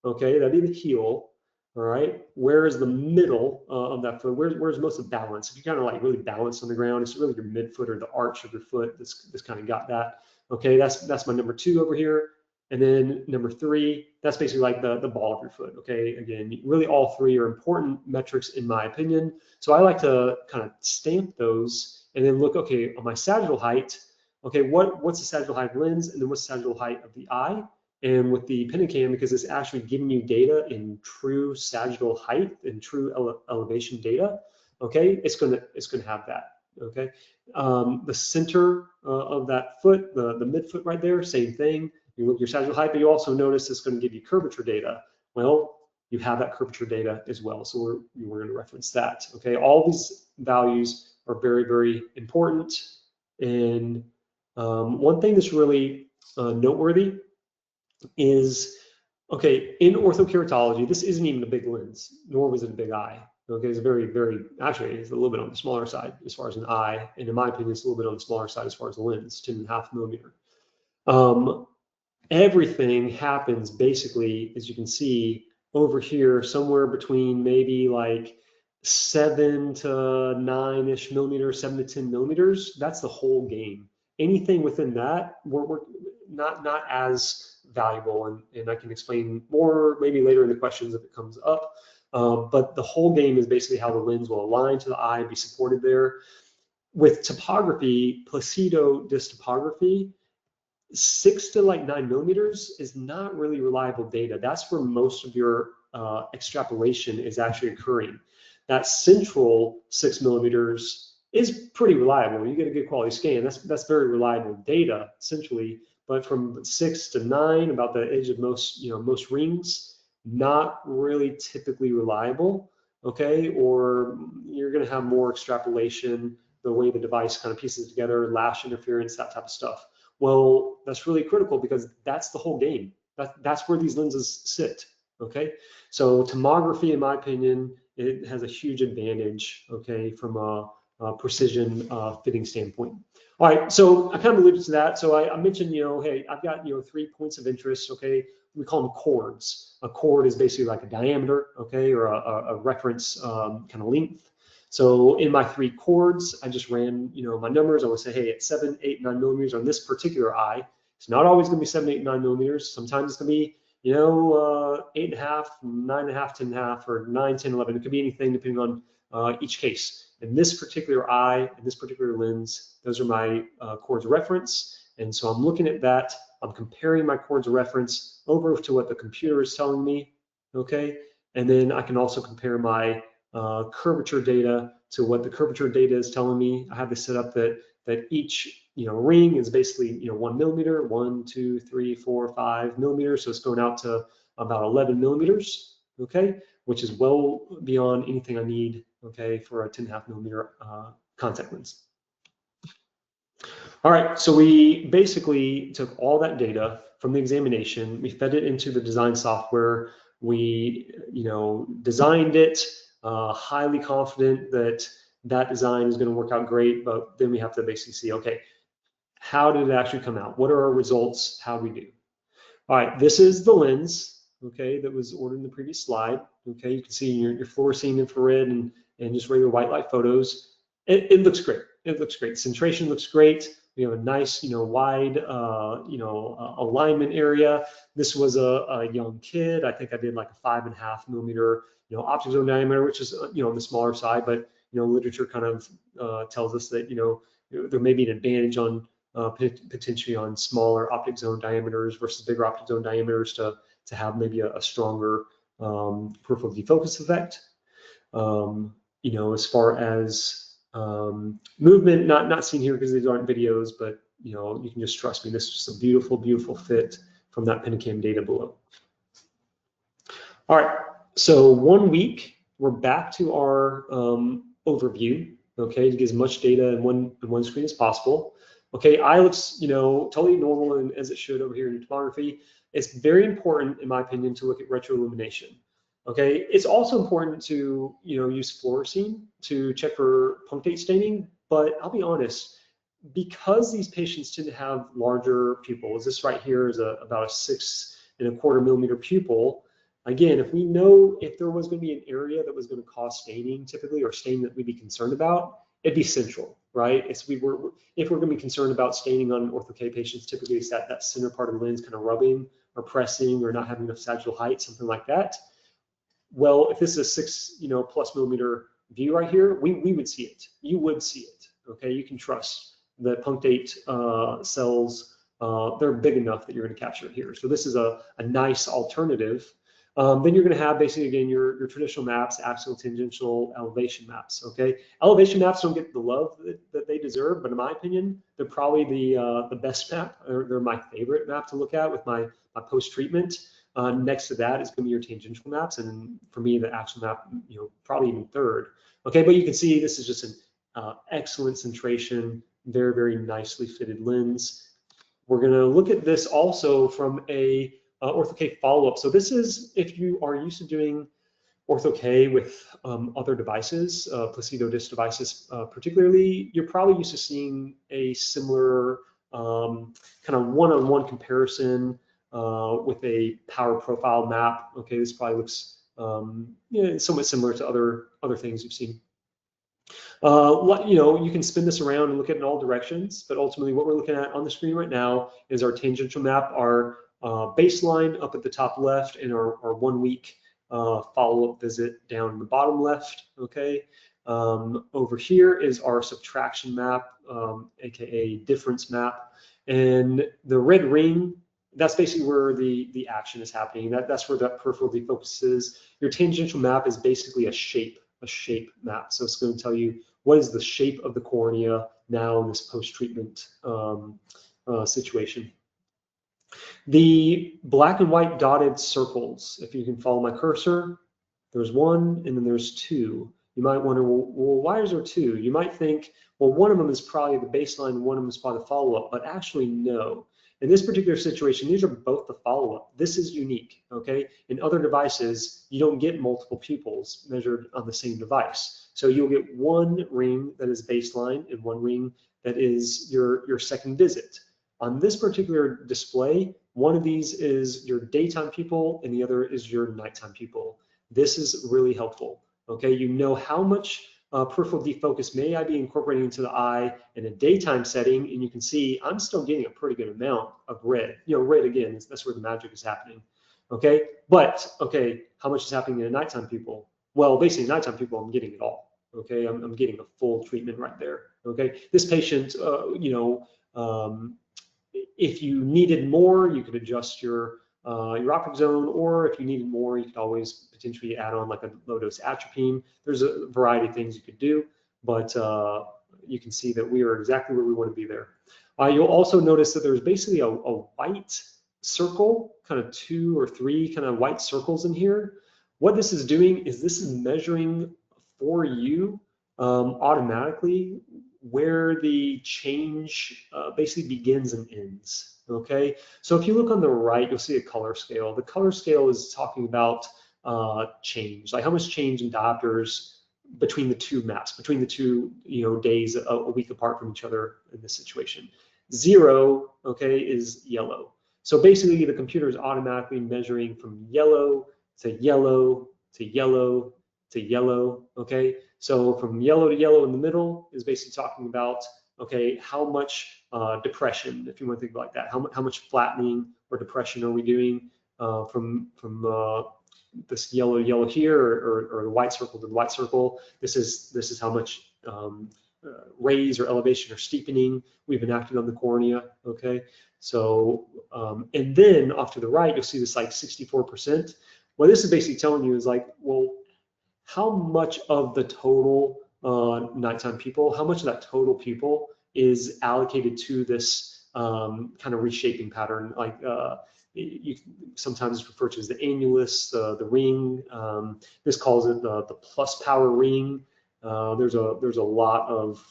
Okay, that'd be the heel. All right, where is the middle of that foot? Where's most of the balance? If you kind of like really balance on the ground, it's really your midfoot or the arch of your foot that's kind of got that. Okay, that's my number 2 over here. And then number 3, that's basically like the ball of your foot. Okay, again, really all 3 are important metrics in my opinion. So I like to kind of stamp those and then look, okay, on my sagittal height, okay, what's the sagittal height of the lens, and then what's the sagittal height of the eye? And with the Pentacam, because it's actually giving you data in true sagittal height and true elevation data, okay, it's gonna have that. Okay, the center of that foot, the midfoot right there, same thing. You look at your sagittal height, but you also notice it's going to give you curvature data. Well, you have that curvature data as well, so we're going to reference that. Okay, all these values are very, very important. And one thing that's really noteworthy is, okay, in orthokeratology, this isn't even a big lens, nor was it a big eye. Okay, it's actually, it's a little bit on the smaller side as far as an eye, and in my opinion, it's a little bit on the smaller side as far as the lens, 10.5 millimeter. Everything happens basically, as you can see over here, somewhere between maybe like 7 to 9-ish millimeters, 7 to 10 millimeters. That's the whole game. Anything within that, we're not as valuable, and I can explain more maybe later in the questions if it comes up. But the whole game is basically how the lens will align to the eye and be supported there. with topography, placido-dystopography, 6 to like 9 millimeters is not really reliable data. That's where most of your extrapolation is actually occurring. That central 6 millimeters is pretty reliable. You get a good quality scan. That's very reliable data essentially. But from 6 to 9, about the edge of most most rings, not really typically reliable. Okay, or you're going to have more extrapolation, the way the device kind of pieces together, lash interference, that type of stuff. Well, that's really critical because that's the whole game. That's where these lenses sit. Okay, so tomography, in my opinion, it has a huge advantage. Okay, from a precision fitting standpoint. All right, so I kind of alluded to that. So I mentioned, hey, I've got 3 points of interest. Okay, we call them chords. A chord is basically like a diameter, okay, or a reference kind of length. So in my 3 chords, I just ran, my numbers. I would say, hey, at 7, 8, 9 millimeters on this particular eye, it's not always going to be 7, 8, 9 millimeters. Sometimes it's going to be, 8.5, 9.5, 10.5, or 9, 10, 11. It could be anything depending on each case. In this particular eye, in this particular lens, those are my chords of reference. And so I'm looking at that. I'm comparing my chords of reference over to what the computer is telling me, okay? And then I can also compare my curvature data to what the curvature data is telling me. I have this set up that each ring is basically 1 millimeter, 1, 2, 3, 4, 5 millimeters. So it's going out to about 11 millimeters, okay, which is well beyond anything I need, okay, for a 10.5 millimeter contact lens. All right, so we basically took all that data from the examination, we fed it into the design software, we designed it, highly confident that that design is going to work out great, but then we have to basically see, okay, how did it actually come out? What are our results? How we do? All right, this is the lens, okay, that was ordered in the previous slide. Okay, you can see your fluorescein infrared and just regular white light photos. It looks great. It looks great. Centration looks great. We have a nice, wide, alignment area. This was a young kid. I think I did like a 5.5 millimeter, optic zone diameter, which is, on the smaller side, but, literature kind of tells us that, there may be an advantage on potentially on smaller optic zone diameters versus bigger optic zone diameters to have maybe a stronger peripheral defocus effect. As far as movement, not seen here because these aren't videos, but you can just trust me. This is just a beautiful, beautiful fit from that Pentacam data below. All right, so 1 week, we're back to our overview. Okay, to get as much data in one screen as possible. Okay, eye looks totally normal and as it should over here in tomography. It's very important, in my opinion, to look at retroillumination. Okay, it's also important to use fluorescein to check for punctate staining. But I'll be honest, because these patients tend to have larger pupils. This right here is about a 6.25 millimeter pupil. Again, if we know if there was going to be an area that was going to cause staining typically, or staining that we'd be concerned about, it'd be central, right? If we're going to be concerned about staining on ortho-K patients, typically it's that center part of the lens kind of rubbing or pressing or not having enough sagittal height, something like that. Well, if this is a 6 plus millimeter view right here, we would see it. You would see it. Okay, you can trust the punctate cells. They're big enough that you're going to capture it here. So this is a nice alternative. Then you're going to have basically, again, your traditional maps, axial, tangential, elevation maps, okay? Elevation maps don't get the love that they deserve, but in my opinion, they're probably the best map, or they're my favorite map to look at with my post-treatment. Next to that is going to be your tangential maps, and for me, the axial map, probably even third. Okay, but you can see this is just an excellent centration, very, very nicely fitted lens. We're going to look at this also from a ortho-K follow-up. So this is if you are used to doing ortho-K with other devices, placido-disc devices particularly, you're probably used to seeing a similar kind of one-on-one comparison with a power profile map. Okay, this probably looks somewhat similar to other things you've seen. You can spin this around and look at it in all directions, but ultimately what we're looking at on the screen right now is our tangential map, our baseline up at the top left, and our 1 week follow-up visit down in the bottom left. Okay, Over here is our subtraction map, aka difference map. And the red ring, that's basically where the action is happening. That's where that peripheral defocus is. Your tangential map is basically a shape map. So it's going to tell you what is the shape of the cornea now in this post-treatment situation. The black and white dotted circles, if you can follow my cursor, there's one and then there's two. You might wonder, well, why is there two? You might think, well, one of them is probably the baseline and one of them is probably the follow-up, but actually no. In this particular situation, these are both the follow-up. This is unique, okay? In other devices, you don't get multiple pupils measured on the same device. So you'll get one ring that is baseline and one ring that is your second visit. On this particular display, one of these is your daytime pupil and the other is your nighttime pupil. This is really helpful, okay? You know how much peripheral defocus may I be incorporating into the eye in a daytime setting, and you can see I'm still getting a pretty good amount of red. You know, red again, that's where the magic is happening, okay? But, okay, how much is happening in a nighttime pupil? Well, basically, nighttime pupil, I'm getting it all, okay? I'm getting a full treatment right there, okay? This patient, if you needed more, you could adjust your optic zone, or if you needed more, you could always potentially add on like a low-dose atropine. There's a variety of things you could do, but you can see that we are exactly where we want to be there. You'll also notice that there's basically a white circle, kind of 2 or 3 kind of white circles in here. What this is doing is this is measuring for you automatically where the change basically begins and ends. Okay, so if you look on the right, you'll see a color scale. The color scale is talking about change, like how much change in diopters between the two maps, between the two days a week apart from each other in this situation. 0, okay, is yellow. So basically, the computer is automatically measuring from yellow to yellow to yellow to yellow. Okay, so from yellow to yellow in the middle is basically talking about, okay, how much depression, if you want to think like that, how much flattening or depression are we doing from this yellow here, or the white circle to the white circle. This is how much raise or elevation or steepening we've enacted on the cornea. Okay, so and then off to the right, you'll see this like 64%. What this is basically telling you is like, well, how much of the total nighttime pupil, how much of that total pupil is allocated to this kind of reshaping pattern, like sometimes it's referred to as the annulus, the ring. This calls it the plus power ring. There's a lot of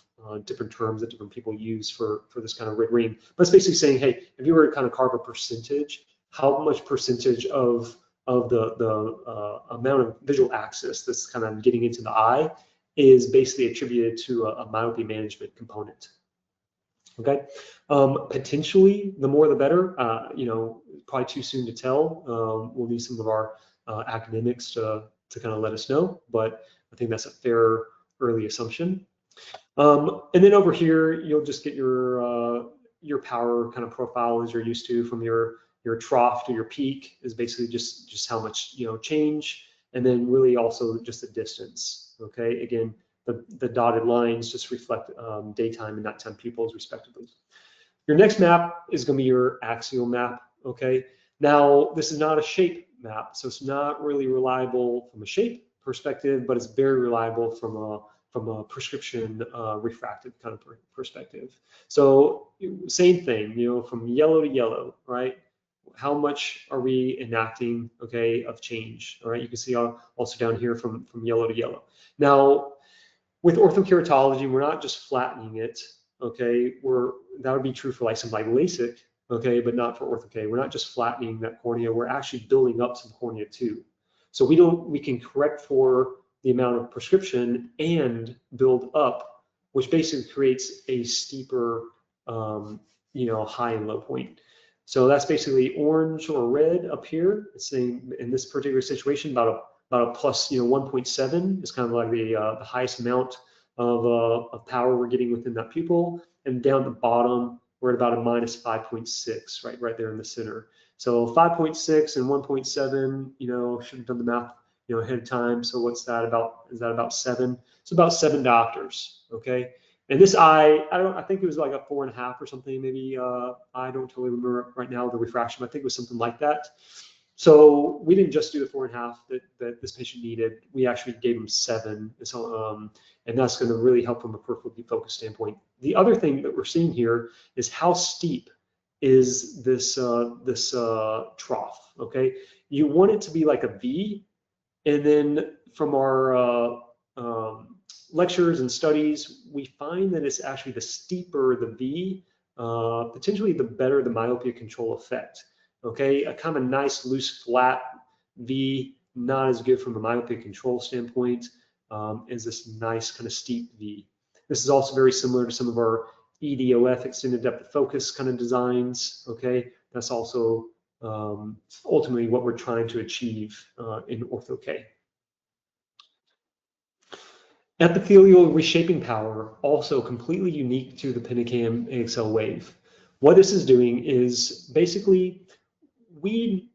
different terms that different people use for this kind of red ring. But it's basically saying, hey, if you were to kind of carve a percentage, how much percentage of the amount of visual axis that's kind of getting into the eye is basically attributed to a myopia management component. Okay, potentially the more the better. Probably too soon to tell. We'll need some of our academics to kind of let us know, but I think that's a fair early assumption. And then over here, you'll just get your power kind of profile as you're used to from your trough to your peak is basically just how much change, and then really also just the distance. Okay, again, the dotted lines just reflect daytime and nighttime pupils respectively. Your next map is going to be your axial map. Okay, now this is not a shape map, so it's not really reliable from a shape perspective, but it's very reliable from a prescription refractive kind of perspective. So same thing, from yellow to yellow, right? How much are we enacting, okay, of change? All right, you can see also down here from yellow to yellow. Now, with orthokeratology, we're not just flattening it, okay? That would be true for like something like LASIK, okay, but not for ortho-K. We're not just flattening that cornea, we're actually building up some cornea too. So we can correct for the amount of prescription and build up, which basically creates a steeper, high and low point. So that's basically orange or red up here. It's saying in this particular situation about a plus 1.7 is kind of like the highest amount of power we're getting within that pupil, and down the bottom we're at about a minus 5.6, right there in the center. So 5.6 and 1.7, should have done the math ahead of time. So what's that about? Is that about 7? It's about 7 diopters, okay? And this eye, I think it was like a 4.5 or something, maybe. I don't totally remember right now the refraction, but I think it was something like that. So we didn't just do the 4.5 that this patient needed. We actually gave him 7. So, and that's going to really help from a peripheral defocus standpoint. The other thing that we're seeing here is how steep is this trough. Okay, you want it to be like a V, and then from our lectures and studies, we find that it's actually the steeper the V, potentially the better the myopia control effect. Okay, a kind of nice loose flat V, not as good from a myopia control standpoint as this nice kind of steep V. This is also very similar to some of our EDOF, extended depth of focus kind of designs. Okay, that's also ultimately what we're trying to achieve in Ortho-K. Epithelial reshaping power, also completely unique to the Pentacam AXL Wave. What this is doing is basically, we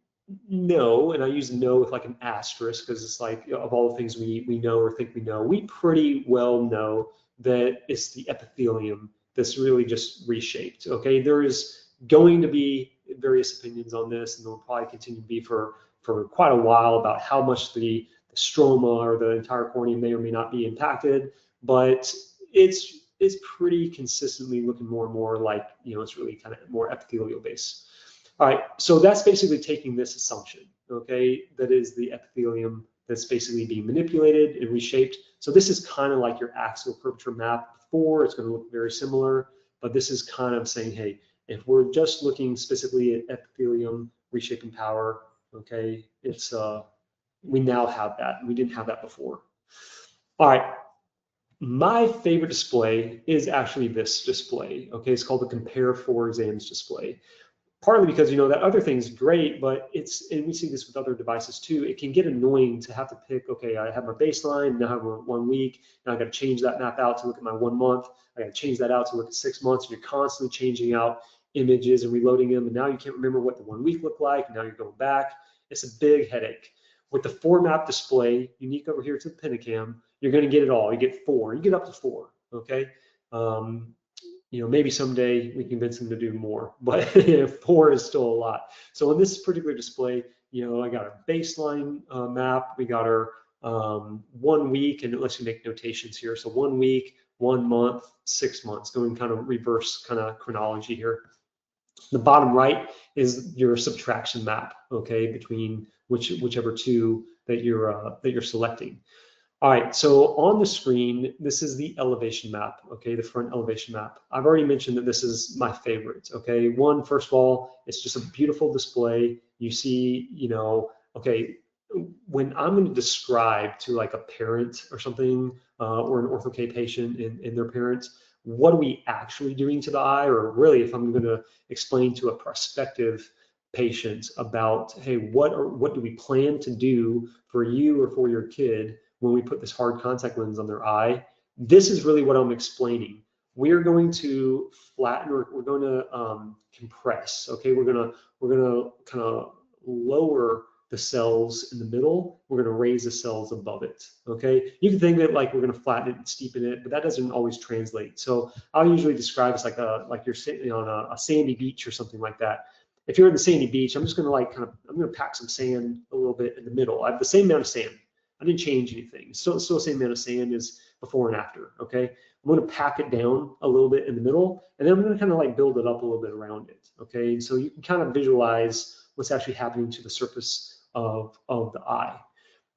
know, and I use know with like an asterisk because it's like, of all the things we know or think we know, we pretty well know that it's the epithelium that's really just reshaped. Okay, there is going to be various opinions on this, and there will probably continue to be for quite a while about how much the stroma or the entire cornea may or may not be impacted, but it's pretty consistently looking more and more like, it's really kind of more epithelial based. All right, so that's basically taking this assumption, okay, that is the epithelium that's basically being manipulated and reshaped. So this is kind of like your axial curvature map before. It's going to look very similar, but this is kind of saying, hey, if we're just looking specifically at epithelium reshaping power, okay, it's we now have that. We didn't have that before. All right, my favorite display is actually this display. Okay, it's called the Compare 4 Exams display. Partly because, that other thing's great, but and we see this with other devices too, it can get annoying to have to pick, okay, I have my baseline, now I have 1 week, now I got to change that map out to look at my 1 month, I got to change that out to look at 6 months, and you're constantly changing out images and reloading them, and now you can't remember what the 1 week looked like, and now you're going back. It's a big headache. With the 4-map display, unique over here to the Pentacam, you're going to get it all. You get 4, you get up to 4, okay? Maybe someday we convince them to do more, but 4 is still a lot. So in this particular display, I got our baseline map, we got our 1 week, and it lets you make notations here. So 1 week, 1 month, 6 months, going kind of reverse kind of chronology here. The bottom right is your subtraction map, okay, between whichever 2 that you're selecting. All right, so on the screen, this is the elevation map, okay, the front elevation map. I've already mentioned that this is my favorite, okay. First of all, it's just a beautiful display. You see, okay, when I'm going to describe to like a parent or something, or an Ortho-K patient and their parents, what are we actually doing to the eye? Or really, if I'm going to explain to a prospective patient about, hey, what do we plan to do for you or for your kid when we put this hard contact lens on their eye, this is really what I'm explaining. We're going to flatten, or we're going to compress. Okay, we're gonna kind of lower the cells in the middle. We're going to raise the cells above it. Okay, you can think that like we're going to flatten it and steepen it, but that doesn't always translate. So I'll usually describe it like you're sitting on a sandy beach or something like that. If you're in the sandy beach, I'm just going to I'm going to pack some sand a little bit in the middle. I have the same amount of sand. I didn't change anything. Still the same amount of sand as before and after, okay? I'm gonna pack it down a little bit in the middle, and then I'm gonna kind of like build it up a little bit around it, okay? So you can kind of visualize what's actually happening to the surface of the eye.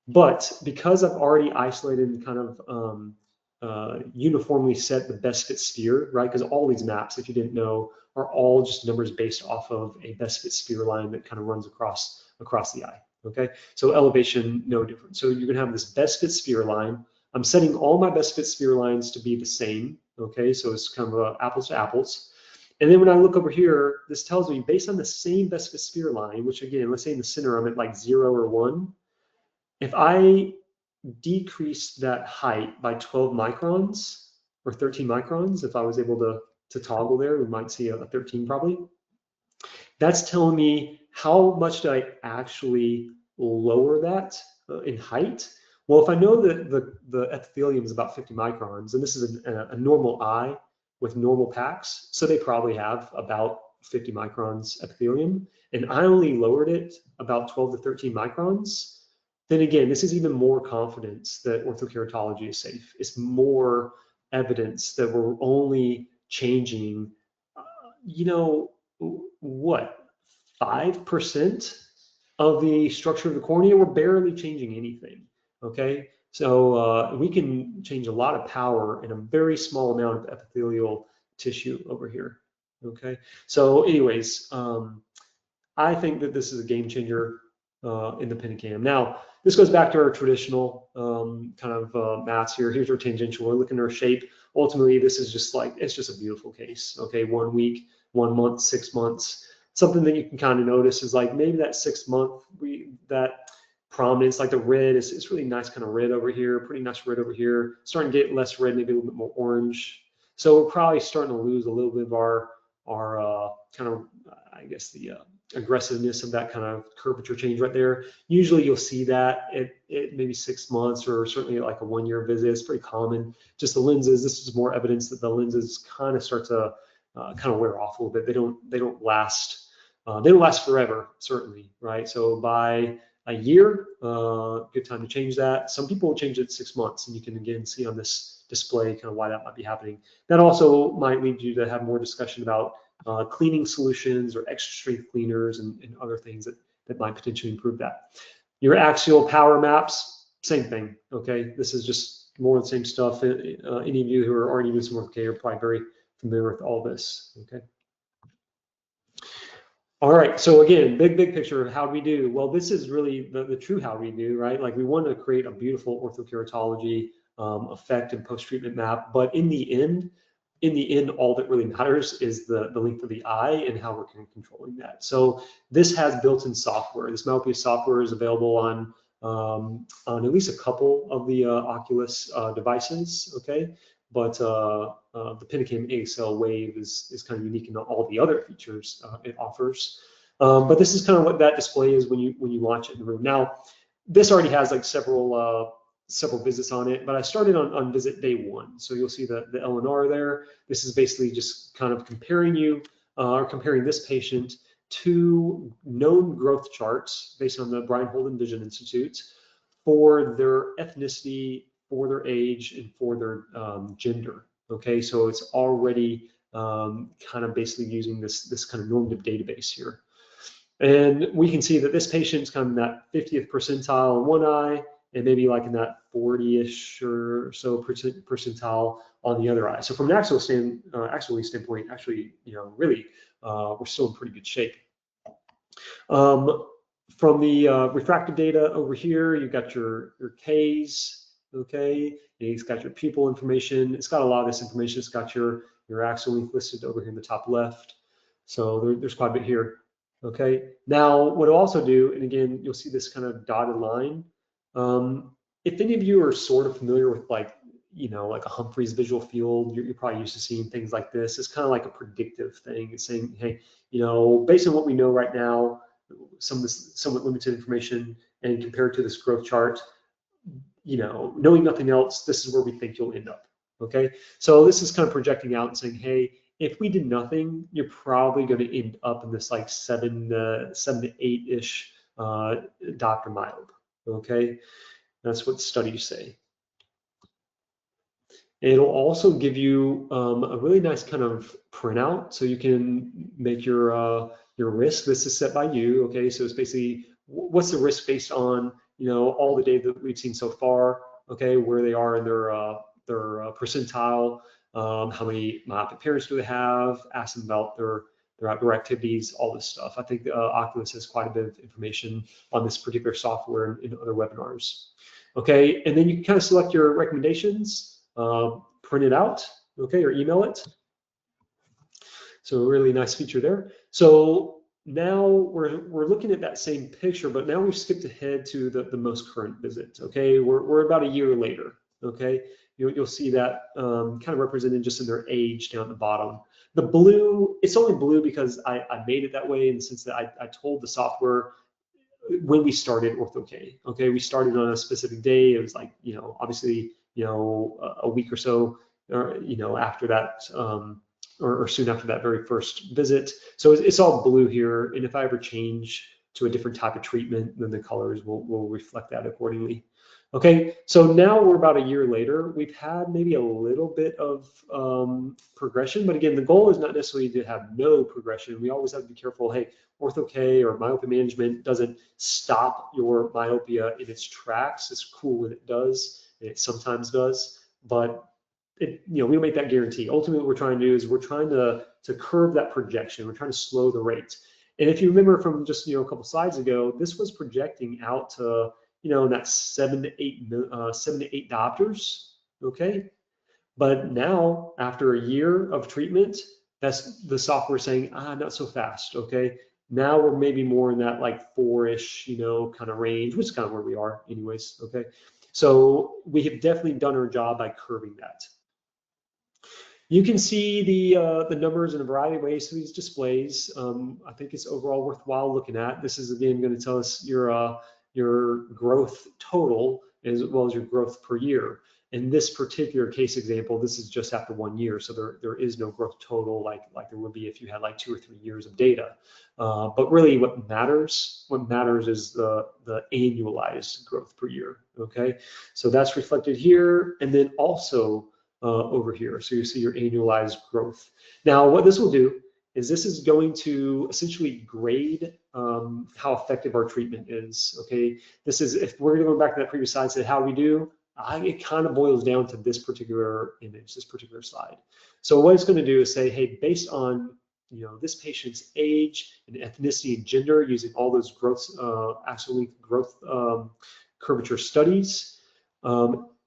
But because I've already isolated and kind of uniformly set the best fit sphere, right? Because all these maps, if you didn't know, are all just numbers based off of a best fit sphere line that kind of runs across the eye. Okay, so elevation, no different. So you're gonna have this best fit sphere line. I'm setting all my best fit sphere lines to be the same. Okay, so it's kind of apples to apples. And then when I look over here, this tells me based on the same best fit sphere line, which again, let's say in the center I'm at like 0 or 1. If I decrease that height by 12 microns or 13 microns, if I was able to toggle there, we might see a 13 probably. That's telling me how much do I actually lower that in height? Well, if I know that the epithelium is about 50 microns, and this is a normal eye with normal packs, so they probably have about 50 microns epithelium, and I only lowered it about 12 to 13 microns, then again, this is even more confidence that orthokeratology is safe. It's more evidence that we're only changing, you know, what, 5% of the structure of the cornea? We're barely changing anything, okay? So we can change a lot of power in a very small amount of epithelial tissue over here, okay? So anyways, I think that this is a game changer in the Pentacam. Now, this goes back to our traditional kind of maths here. Here's our tangential. We're looking at our shape. Ultimately, this is just like, it's just a beautiful case. Okay, 1 week, 1 month, 6 months. Something that you can kind of notice is like maybe that 6 month, that prominence, like the red, it's really nice kind of red over here, pretty nice red over here. Starting to get less red, maybe a little bit more orange. So we're probably starting to lose a little bit of our kind of, I guess, the aggressiveness of that kind of curvature change right there. Usually you'll see that at maybe 6 months, or certainly like a 1 year visit. It's pretty common. Just the lenses, this is more evidence that the lenses kind of start to kind of wear off a little bit. They don't last forever, certainly, right? So by a year, good time to change that. Some people will change it 6 months, and you can again see on this display kind of why that might be happening. That also might lead you to have more discussion about cleaning solutions or extra strength cleaners and other things that might potentially improve that. Your axial power maps, same thing, okay? This is just more of the same stuff. Any of you who are already doing some work, okay, are probably very familiar with all this, okay? All right, so again, big picture, how do we do? Well, this is really the true how we do, right? Like we want to create a beautiful orthokeratology effect and post-treatment map, but in the end, all that really matters is the length of the eye and how we're controlling that. So this has built-in software. This Myopia software is available on at least a couple of the Oculus devices, okay? But the Pentacam AXL Wave is kind of unique in all the other features it offers. But this is kind of what that display is when you launch it in the room. Now, this already has like several visits on it, but I started on visit day 1. So you'll see the LNR there. This is basically just kind of comparing this patient to known growth charts based on the Brian Holden Vision Institute for their ethnicity, for their age, and for their gender. Okay, so it's already kind of basically using this kind of normative database here. And we can see that this patient's kind of in that 50th percentile in one eye, and maybe like in that 40-ish or so percentile on the other eye. So from an axial standpoint, actually, really, we're still in pretty good shape. From the refractive data over here, you've got your Ks, okay? And it's got your pupil information. It's got a lot of this information. It's got your axial length listed over here in the top left. So there's quite a bit here, okay? Now, what it'll also do, and again, you'll see this kind of dotted line. If any of you are sort of familiar with like a Humphreys visual field, you're probably used to seeing things like this. It's kind of like a predictive thing. It's saying, hey, based on what we know right now, some of this somewhat limited information, and compared to this growth chart, knowing nothing else, this is where we think you'll end up, okay? So this is kind of projecting out and saying, hey, if we did nothing, you're probably going to end up in this like 7 to 8-ish diopter mild, okay? That's what studies say. It'll also give you a really nice kind of printout, so you can make your risk. This is set by you, okay? So it's basically what's the risk based on all the data that we've seen so far, okay? Where they are in their percentile, how many myopic parents do they have? Ask them about their outdoor activities, all this stuff. I think Oculus has quite a bit of information on this particular software in other webinars. Okay, and then you can kind of select your recommendations, print it out, okay, or email it. So a really nice feature there. So now we're looking at that same picture, but now we've skipped ahead to the most current visit. Okay, we're about a year later. Okay, you'll see that kind of represented just in their age down at the bottom. The blue, it's only blue because I made it that way in the sense that I told the software when we started Ortho-K. Okay, we started on a specific day. It was like, obviously, a week or so, or, after that, or soon after that very first visit. So it's all blue here. And if I ever change to a different type of treatment, then the colors will reflect that accordingly. Okay, so now we're about a year later. We've had maybe a little bit of progression, but again, the goal is not necessarily to have no progression. We always have to be careful. Hey, Ortho-K or myopia management doesn't stop your myopia in its tracks. It's cool when it does, and it sometimes does, but we don't make that guarantee. Ultimately, what we're trying to do is we're trying to curve that projection. We're trying to slow the rate. And if you remember from just a couple slides ago, this was projecting out to in that 7 to 8 diopters. Okay, but now after a year of treatment, that's the software saying not so fast. Okay, now we're maybe more in that like 4-ish kind of range, which is kind of where we are anyways. Okay, so we have definitely done our job by curving that. You can see the numbers in a variety of ways through these displays. I think it's overall worthwhile looking at. This is again going to tell us your growth total as well as your growth per year. In this particular case example, this is just after 1 year, so there is no growth total like there would be if you had like 2 or 3 years of data. But really, what matters is the annualized growth per year. Okay, so that's reflected here, and then also over here. So you see your annualized growth. Now, what this will do is this is going to essentially grade how effective our treatment is. Okay, this is, if we're going to go back to that previous slide and say how we do, it kind of boils down to this particular image, this particular slide. So what it's going to do is say, hey, based on this patient's age and ethnicity and gender, using all those growth axial length growth curvature studies,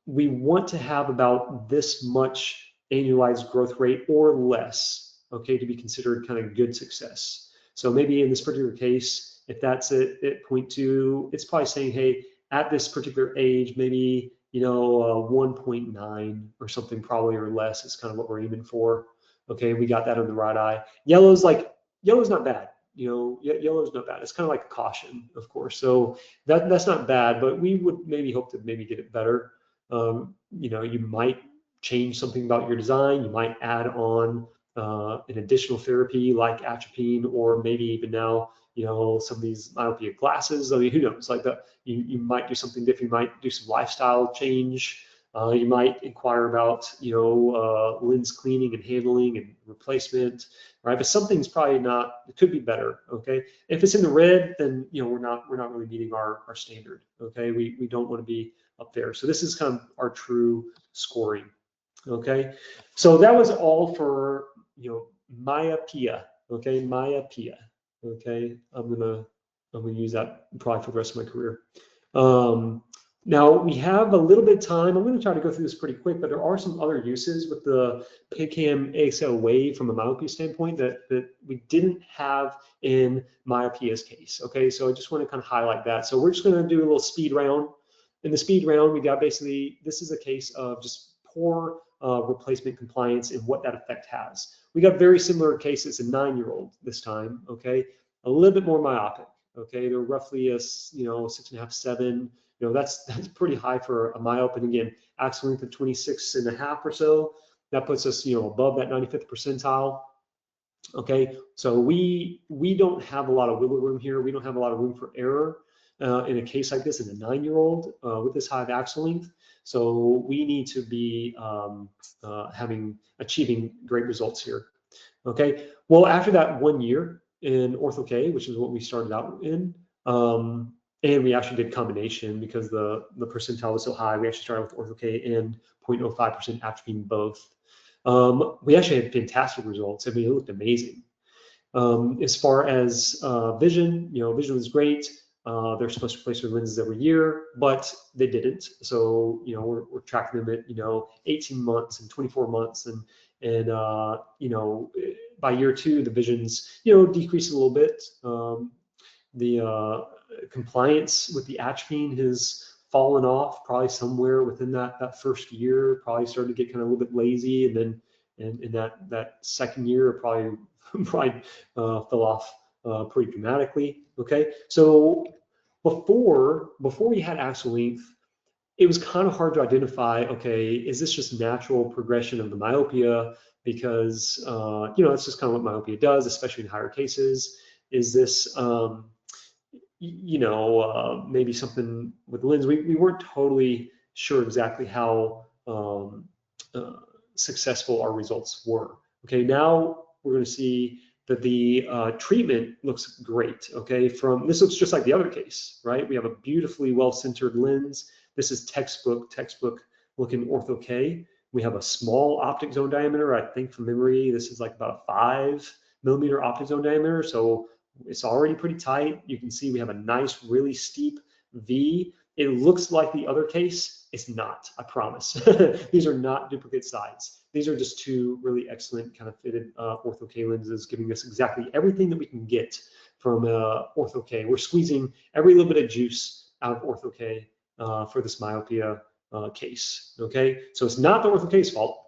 we want to have about this much annualized growth rate or less, okay, to be considered kind of good success. So maybe in this particular case, if that's at 0.2, it's probably saying, hey, at this particular age, maybe 1.9 or something probably, or less is kind of what we're aiming for. Okay, we got that on the right eye. Yellow's not bad. Yellow's not bad. It's kind of like a caution, of course. So that's not bad, but we would maybe hope to maybe get it better. You might change something about your design. You might add on an additional therapy like atropine, or maybe even now, some of these myopia glasses. I mean, who knows? Like that, you might do something different. You might do some lifestyle change. You might inquire about, lens cleaning and handling and replacement, right? But something's probably not. It could be better. Okay. If it's in the red, then we're not really meeting our standard. Okay. We don't want to be up there. So this is kind of our true scoring. Okay. So that was all for myopia. Okay, myopia. Okay, I'm gonna use that probably for the rest of my career. Now we have a little bit of time. I'm going to try to go through this pretty quick, but there are some other uses with the Pentacam AXL Wave from a myopia standpoint that we didn't have in myopia's case. Okay, so I just want to kind of highlight that. So we're just going to do a little speed round. In the speed round, we got basically, this is a case of just poor replacement compliance and what that effect has. We got very similar cases, a 9-year-old this time, okay? A little bit more myopic, okay? They're roughly a 6.5, 7. That's pretty high for a myope. And again, axial length of 26.5 or so. That puts us, above that 95th percentile. Okay, so we don't have a lot of wiggle room here. We don't have a lot of room for error in a case like this in a 9-year-old with this high of axial length. So we need to be achieving great results here. Okay, well, after that 1 year in Ortho-K, which is what we started out in, and we actually did combination because the percentile was so high, we actually started with Ortho-K and 0.05% atropine both. We actually had fantastic results. I mean, it looked amazing. As far as vision, vision was great. They're supposed to replace their lenses every year, but they didn't. So, we're tracking them at, 18 months and 24 months. And by year 2, the vision's, decreased a little bit. The compliance with the atropine has fallen off probably somewhere within that first year, probably started to get kind of a little bit lazy. And then in that second year, probably fell off pretty dramatically. Okay, so before we had axial length, it was kind of hard to identify, okay, is this just natural progression of the myopia? Because, that's just kind of what myopia does, especially in higher cases. Is this, maybe something with the lens? We weren't totally sure exactly how successful our results were. Okay, now we're going to see that the treatment looks great. Okay, this looks just like the other case, right? We have a beautifully well-centered lens. This is textbook looking ortho K. We have a small optic zone diameter. I think from memory, this is like about a 5mm optic zone diameter. So it's already pretty tight. You can see we have a nice, really steep V. It looks like the other case. It's not, I promise. These are not duplicate sides. These are just two really excellent kind of fitted ortho K lenses, giving us exactly everything that we can get from ortho K. We're squeezing every little bit of juice out of ortho K for this myopia case. Okay, so it's not the ortho K's fault.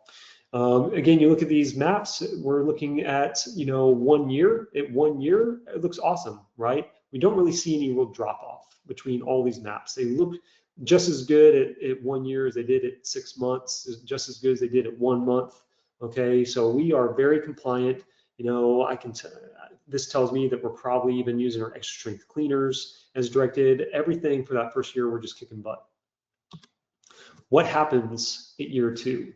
Again, you look at these maps, we're looking at, 1 year. At 1 year, it looks awesome, right? We don't really see any real drop off between all these maps. They look just as good at 1 year as they did at 6 months, just as good as they did at 1 month. Okay, so we are very compliant. This tells me that we're probably even using our extra strength cleaners as directed. Everything for that first year, we're just kicking butt. What happens at year 2?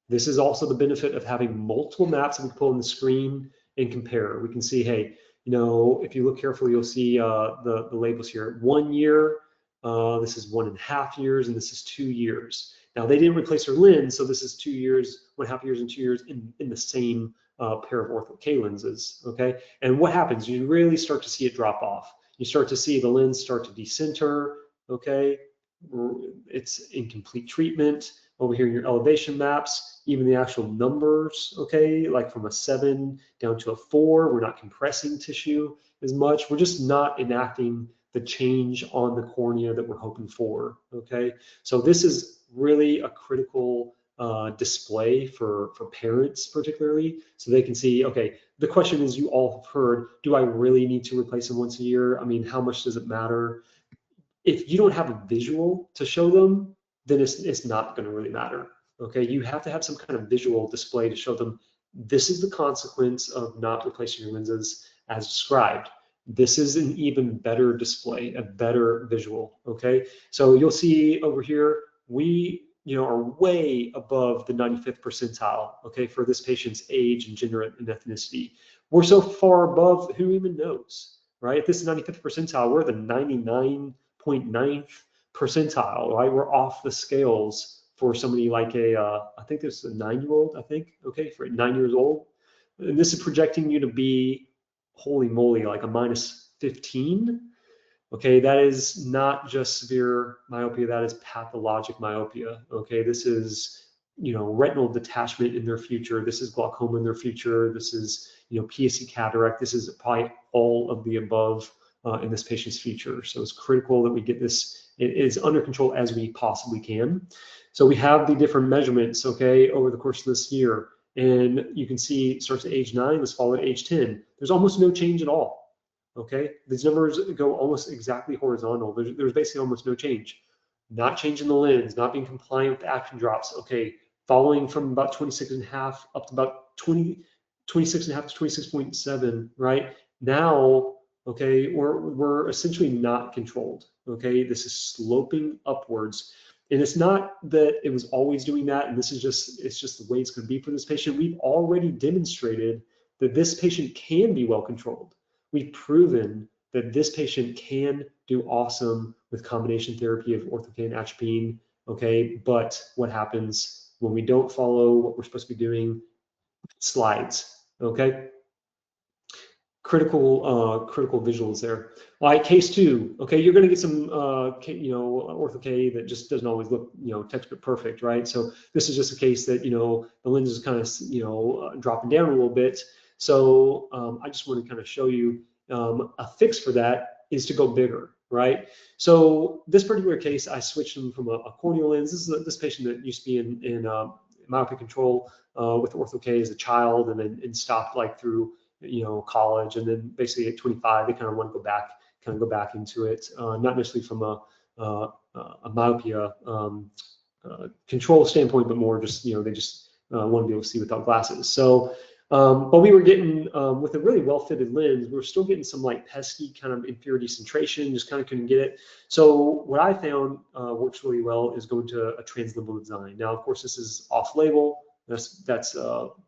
This is also the benefit of having multiple maps that we can pull on the screen and compare. We can see, hey, if you look carefully, you'll see the labels here. 1 year, this is 1.5 years, and this is 2 years. Now, they didn't replace their lens, so this is 2 years, 1.5 years, and 2 years in the same pair of ortho K lenses, okay? And what happens? You really start to see it drop off. You start to see the lens start to decenter, okay? It's incomplete treatment. Over here in your elevation maps, even the actual numbers, okay, like from a 7 down to a 4, we're not compressing tissue as much. We're just not enacting the change on the cornea that we're hoping for, okay? So this is really a critical display for parents particularly, so they can see, okay, the question is, you all have heard, do I really need to replace them once a year? I mean, how much does it matter? If you don't have a visual to show them, then it's not going to really matter. Okay, you have to have some kind of visual display to show them this is the consequence of not replacing your lenses as described. This is an even better display, a better visual. Okay, so you'll see over here, we are way above the 95th percentile. Okay, for this patient's age and gender and ethnicity. We're so far above, who even knows, right? If this is 95th percentile, we're the 99.9th percentile, right? We're off the scales for somebody like I think this is a 9-year-old, I think, okay, for 9 years old. And this is projecting you to be, holy moly, like a -15. Okay, that is not just severe myopia, that is pathologic myopia. Okay, this is, retinal detachment in their future. This is glaucoma in their future. This is, PSC cataract. This is probably all of the above in this patient's future. So it's critical that we get this is under control as we possibly can. So we have the different measurements, okay, over the course of this year. And you can see it starts at age 9, let's follow at age 10. There's almost no change at all, okay? These numbers go almost exactly horizontal. There's basically almost no change. Not changing the lens, not being compliant with the action drops, okay, following from about 26.5 up to about 26.5 to 26.7, right? Now, okay, we're essentially not controlled, okay? This is sloping upwards. And it's not that it was always doing that, and it's just the way it's going to be for this patient. We've already demonstrated that this patient can be well controlled. We've proven that this patient can do awesome with combination therapy of ortho K and atropine, okay? But what happens when we don't follow what we're supposed to be doing? Slides, okay? Critical visuals there. All right, case 2. Okay, you're going to get some ortho K that just doesn't always look textbook perfect, right? So this is just a case that the lens is kind of dropping down a little bit. So I just want to kind of show you a fix for that is to go bigger, right? So this particular case, I switched them from a corneal lens. This patient that used to be in myopia control with ortho K as a child, and then stopped like through college, and then basically at 25 they kind of want to go back kind of go back into it, not necessarily from a myopia control standpoint, but more just, they just want to be able to see without glasses. So, but we were getting, with a really well-fitted lens, we were still getting some like pesky kind of inferior decentration, just kind of couldn't get it. So what I found works really well is going to a translimbal design. Now, of course, this is off-label. That's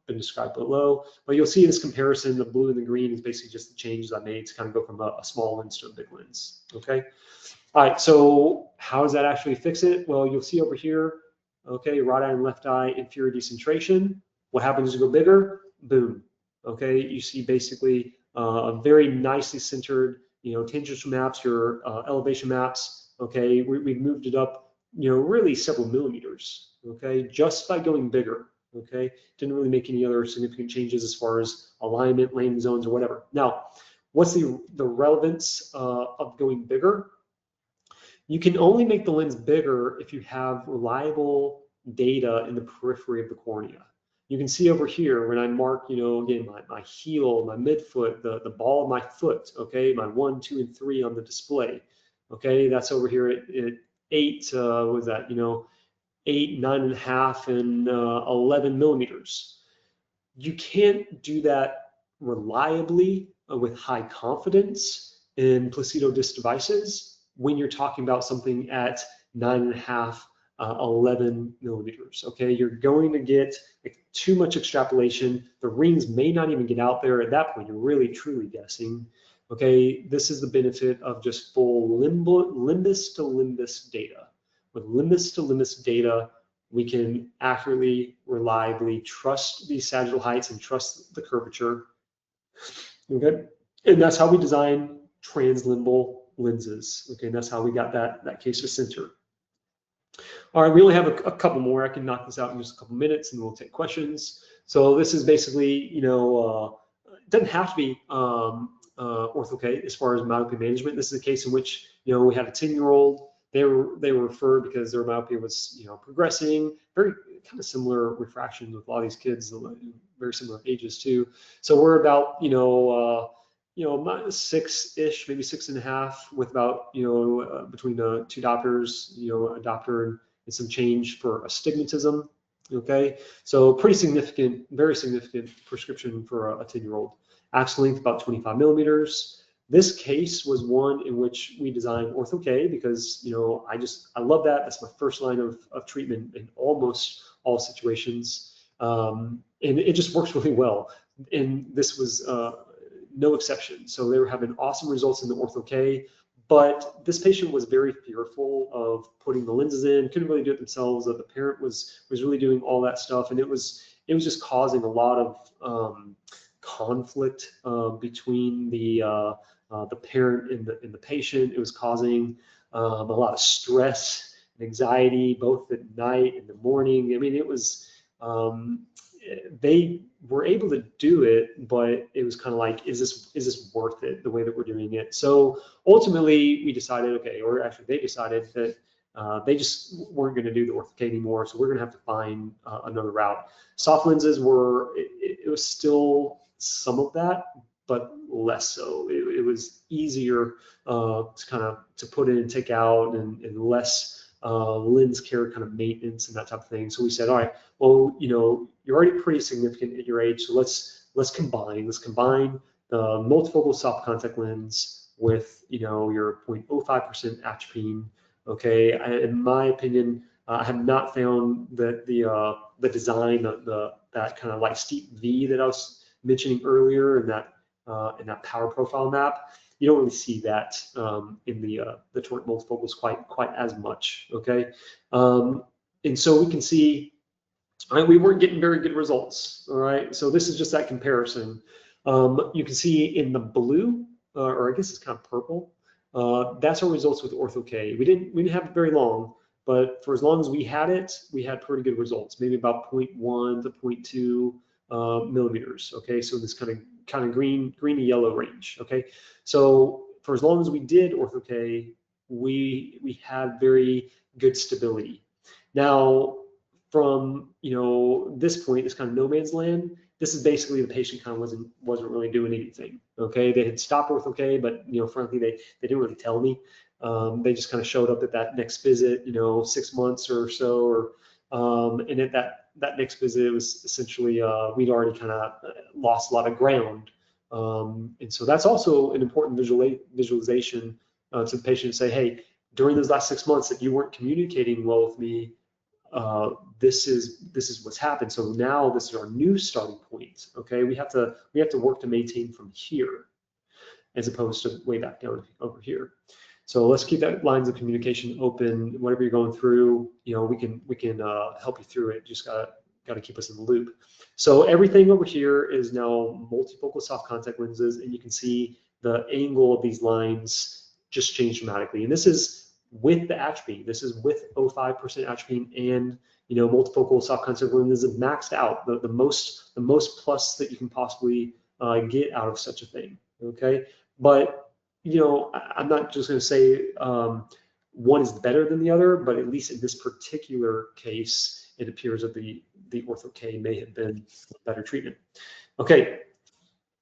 been described below. But you'll see this comparison, the blue and the green is basically just the changes I made to kind of go from a small lens to a big lens, okay? All right, so how does that actually fix it? Well, you'll see over here, okay, right eye and left eye inferior decentration. What happens as you go bigger? Boom, okay? You see basically a very nicely centered, tangential maps, your elevation maps, okay? We've moved it up, really several millimeters, okay? Just by going bigger, okay? Didn't really make any other significant changes as far as alignment, landing zones, or whatever. Now, what's the relevance of going bigger? You can only make the lens bigger if you have reliable data in the periphery of the cornea. You can see over here when I mark, again, my heel, my midfoot, the ball of my foot, okay, my 1, 2, and 3 on the display, okay, that's over here at 8, what is that, 8, 9.5, and 11 millimeters. You can't do that reliably with high confidence in placido-disc devices when you're talking about something at 9.5, 11 millimeters, okay? You're going to get too much extrapolation. The rings may not even get out there. At that point, you're really, truly guessing, okay? This is the benefit of just full limbus to limbus data. With limbus to limbus data, we can accurately, reliably trust these sagittal heights and trust the curvature, okay? And that's how we design translimbal lenses, okay? And that's how we got that case of center. All right, we only have a couple more. I can knock this out in just a couple minutes and we'll take questions. So this is basically, it doesn't have to be ortho-K as far as myopia management. This is a case in which, we had a 10-year-old. They were referred because their myopia was, progressing, very kind of similar refractions with a lot of these kids, very similar ages too. So we're about, 6-ish, maybe 6.5, with about, between the two doctors, a doctor and some change for astigmatism, okay? So pretty significant, very significant prescription for a 10-year-old. Axial length about 25 millimeters. This case was one in which we designed ortho-K because, I love that. That's my first line of treatment in almost all situations. And it just works really well. And this was no exception. So they were having awesome results in the ortho-K, but this patient was very fearful of putting the lenses in, couldn't really do it themselves. The parent was really doing all that stuff, and it was just causing a lot of conflict between the parent and the patient. It was causing a lot of stress and anxiety, both at night and the morning. I mean, it was, they were able to do it, but it was kind of like, is this worth it, the way that we're doing it? So ultimately we decided, okay, or actually they decided that they just weren't going to do the ortho-K anymore. So we're going to have to find another route. Soft lenses were, it was still some of that, but less so. It was easier to put in and take out, and less lens care kind of maintenance and that type of thing. So we said, all right, well, you're already pretty significant at your age, so let's combine the multifocal soft contact lens with your 0.05% atropine. Okay, in my opinion, I have not found that the design, that kind of like steep V that I was mentioning earlier in that power profile map. You don't really see that in the toric multifocals quite as much, okay? And so we can see, all right, we weren't getting very good results, all right? So this is just that comparison. You can see in the blue, or I guess it's kind of purple, that's our results with ortho-K. We didn't have it very long, but for as long as we had it, we had pretty good results, maybe about 0.1 to 0.2 millimeters, okay? So this kind of green to yellow range, okay? So for as long as we did ortho-K, we had very good stability. Now, from this point, this kind of no man's land, this is basically the patient kind of wasn't really doing anything. Okay, they had stopped ortho-K, but frankly, they didn't really tell me. They just kind of showed up at that next visit, 6 months or so, and at that next visit, it was essentially we'd already kind of lost a lot of ground. And so that's also an important visualization to the patient to say, hey, during those last 6 months that you weren't communicating well with me, this is what's happened. So now this is our new starting point. Okay, we have to work to maintain from here, as opposed to way back down over here. So let's keep that lines of communication open. Whatever you're going through, we can help you through it. Just gotta keep us in the loop. So everything over here is now multifocal soft contact lenses, and you can see the angle of these lines just changed dramatically. And this is with the atropine. This is with 0.5% atropine and multifocal soft contact lenses maxed out, the most plus that you can possibly get out of such a thing. Okay, but I'm not just going to say one is better than the other, but at least in this particular case, it appears that the ortho-K may have been a better treatment. Okay.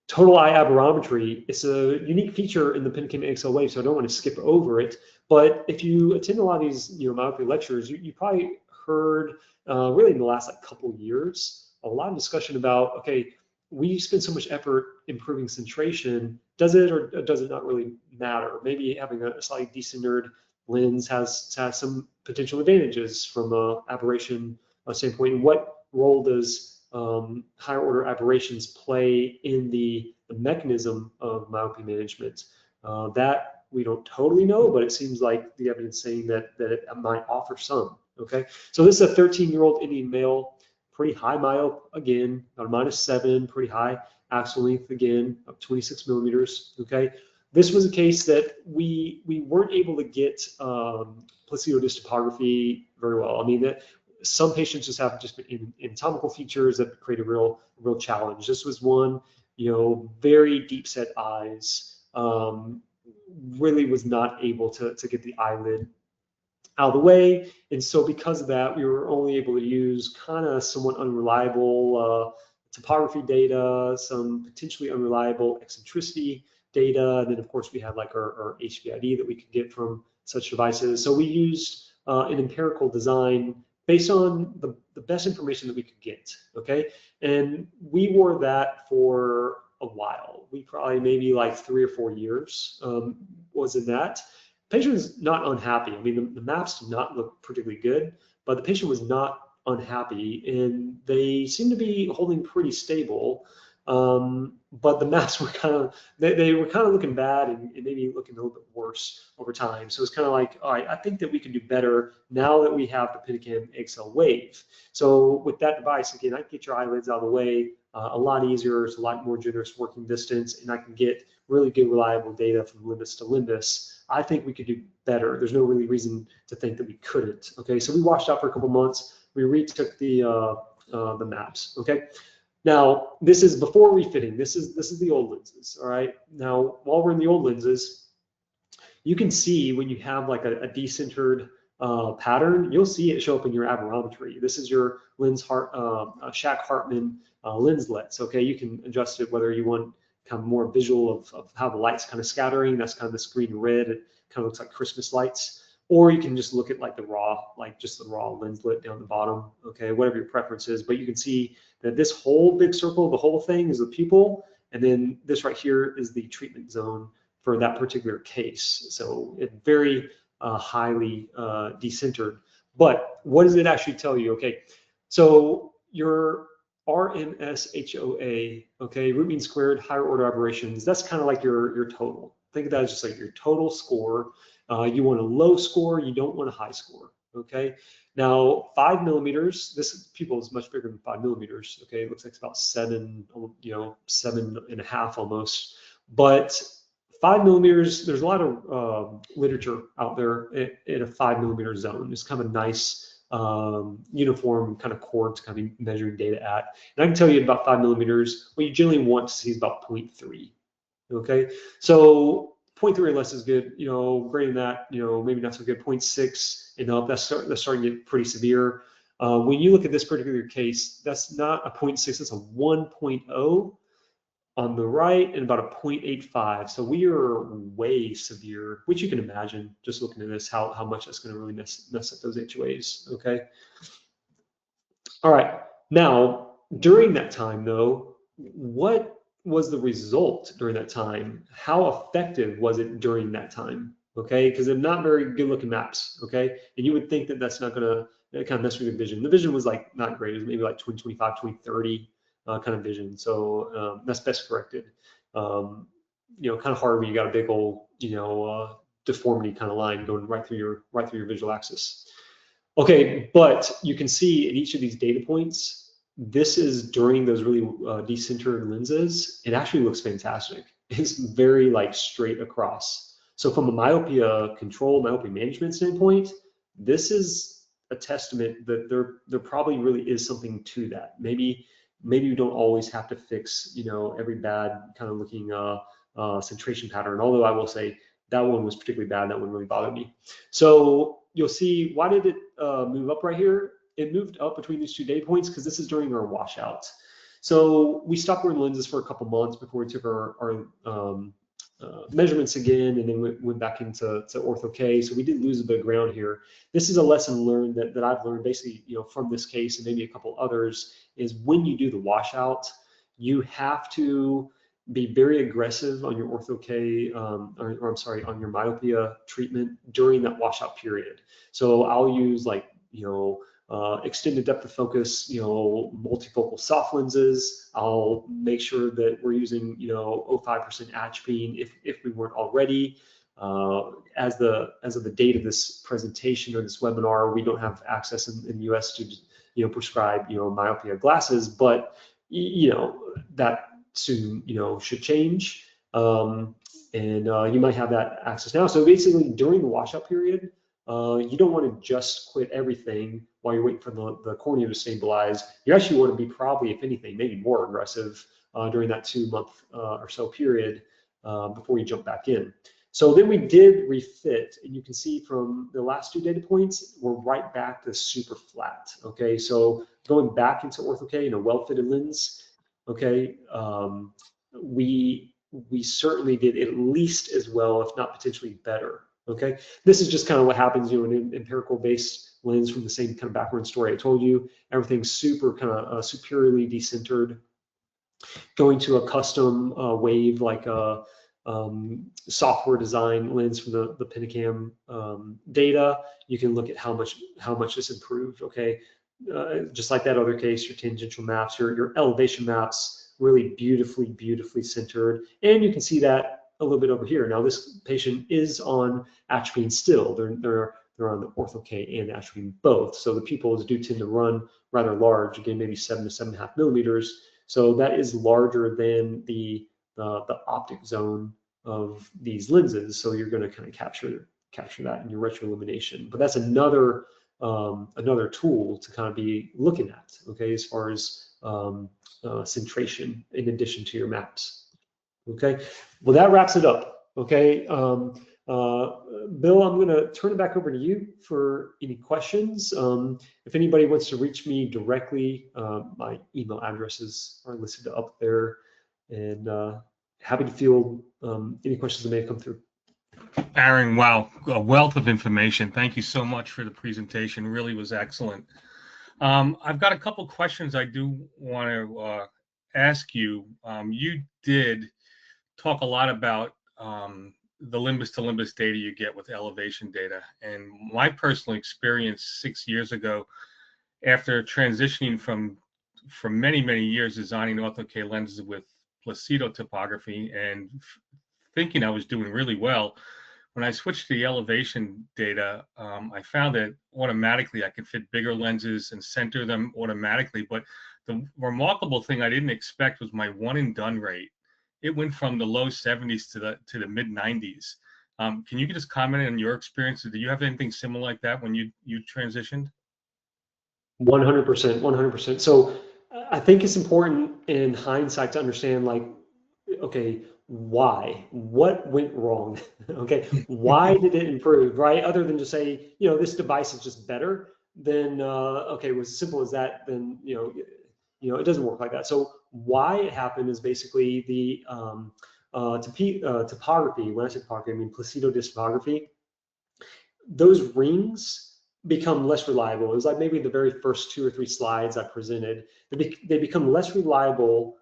Total eye aberrometry, it's a unique feature in the Pentacam AXL Wave, so I don't want to skip over it. But if you attend a lot of these myopia lectures, you probably heard really in the last couple years a lot of discussion about, okay, we spend so much effort improving centration, does it or does it not really matter? Maybe having a slightly decentered lens has some potential advantages from an aberration standpoint. And what role does higher order aberrations play in the mechanism of myopia management? That we don't totally know, but it seems like the evidence saying that it might offer some. Okay, so this is a 13-year-old Indian male, pretty high myope again, about a -7, pretty high axial length again, up 26 millimeters. Okay, this was a case that we weren't able to get placido-disc topography very well. I mean, some patients just have anatomical features that create a real challenge. This was one, very deep set eyes, really was not able to get the eyelid out of the way. And so because of that, we were only able to use kind of somewhat unreliable topography data, some potentially unreliable eccentricity data. And then of course we had like our HVID that we could get from such devices. So we used an empirical design based on the best information that we could get, okay? And we wore that for a while. We probably maybe like 3 or 4 years was in that. The patient was not unhappy. I mean, the maps did not look particularly good, but the patient was not unhappy, and they seemed to be holding pretty stable. But the maps were they were kind of looking bad and maybe looking a little bit worse over time. So it's kind of like, all right, I think that we can do better now that we have the Pentacam AXL Wave. So with that device, again, I can get your eyelids out of the way a lot easier. It's a lot more generous working distance, and I can get really good, reliable data from limbus to limbus. I think we could do better. There's no really reason to think that we couldn't. Okay, so we washed out for a couple months. We retook the maps. Okay. Now, this is before refitting. This is the old lenses, all right? Now, while we're in the old lenses, you can see when you have like a decentered pattern, you'll see it show up in your aberrometry. This is your Shack-Hartman lenslets, okay? You can adjust it whether you want kind of more visual of how the light's kind of scattering. That's kind of this green and red. It kind of looks like Christmas lights. Or you can just look at like just the raw lenslet down the bottom, okay, whatever your preference is. But you can see that this whole big circle, the whole thing is the pupil, and then this right here is the treatment zone for that particular case. So it's very highly decentered. But what does it actually tell you? Okay, so your RMSHOA, okay, root mean squared, higher order aberrations, that's kind of like your total. Think of that as just like your total score. You want a low score, you don't want a high score, okay? Now, 5 millimeters, this pupil is much bigger than 5 millimeters, okay? It looks like it's about 7, 7.5 almost. But 5 millimeters, there's a lot of literature out there in a 5 millimeter zone. It's kind of a nice uniform kind of chord to kind of measuring data at. And I can tell you about 5 millimeters, what you generally want to see is about 0.3, okay? So 0.3 or less is good, greater than that, maybe not so good. 0.6 and up, that's starting to get pretty severe. When you look at this particular case, that's not a 0.6, it's a 1.0 on the right and about a 0.85. So we are way severe, which you can imagine just looking at this, how much that's going to really mess up those HOAs, okay? All right, now, during that time though, what was the result during that time? How effective was it during that time? Okay, because they're not very good looking maps, okay? And you would think that that's not gonna kind of mess with your vision. The vision was like not great, it was maybe like 20/25, 20/30 kind of vision. So that's best corrected. You know, kind of hard when you got a big old, you know, deformity kind of line going right through your visual axis. Okay, but you can see in each of these data points, this is during those really decentered lenses. It actually looks fantastic. It's very like straight across. So from a myopia control, myopia management standpoint, this is a testament that there probably really is something to that. Maybe you don't always have to fix, you know, every bad kind of looking centration pattern. Although I will say that one was particularly bad. That one really bothered me. So you'll see, why did it move up right here? It moved up between these two data points because this is during our washout. So we stopped wearing lenses for a couple months before we took our measurements again, and then went back into ortho K. So we did lose a bit of ground here. This is a lesson learned that I've learned basically, you know, from this case and maybe a couple others, is when you do the washout, you have to be very aggressive on your ortho K, or I'm sorry, on your myopia treatment during that washout period. So I'll use like, you know, extended depth of focus, you know, multifocal soft lenses. I'll make sure that we're using, you know, 0.5% atropine if we weren't already. As of the date of this presentation or this webinar, we don't have access in the US to, you know, prescribe, you know, myopia glasses, but you know, that soon, you know, should change. And you might have that access now. So basically during the washout period, you don't want to just quit everything while you're waiting for the cornea to stabilize. You actually want to be probably, if anything, maybe more aggressive during that 2-month or so period before you jump back in. So then we did refit, and you can see from the last 2 data points, we're right back to super flat. Okay, so going back into ortho K in a well-fitted lens, okay, we certainly did at least as well, if not potentially better. Okay, this is just kind of what happens, you know, in an empirical based lens from the same kind of background story I told you. Everything's super kind of superiorly decentered. Going to a custom wave like a software design lens from the Pentacam data, you can look at how much this improved. Okay, just like that other case, your tangential maps, your elevation maps, really beautifully centered, and you can see that a little bit over here. Now this patient is on atropine still. They're on the ortho K and atropine both. So the pupils do tend to run rather large, again maybe 7 to 7.5 millimeters. So that is larger than the optic zone of these lenses. So you're going to kind of capture that in your retroillumination. But that's another tool to kind of be looking at, okay, as far as centration in addition to your maps. Okay, well that wraps it up. Okay, Bill, I'm going to turn it back over to you for any questions. If anybody wants to reach me directly, my email addresses are listed up there, and happy to field any questions that may have come through. Aaron, wow, a wealth of information. Thank you so much for the presentation. Really was excellent. I've got a couple questions I do want to ask you. You did talk a lot about the limbus to limbus data you get with elevation data. And my personal experience 6 years ago, after transitioning from many years designing ortho K lenses with Placido topography and thinking I was doing really well, when I switched to the elevation data, I found that automatically I could fit bigger lenses and center them automatically. But the remarkable thing I didn't expect was my one and done rate. It went from the low 70s to the mid 90s. Can you just comment on your experience? Did you have anything similar like that when you transitioned? 100%, 100%. So I think it's important in hindsight to understand, like, okay, why? What went wrong? Okay, why did it improve, right? Other than just say, you know, this device is just better. then okay, it was as simple as that, then it doesn't work like that. So why it happened is basically the topography. When I say topography, I mean placido topography. Those rings become less reliable. It was like maybe the very first 2 or 3 slides I presented. They become less reliable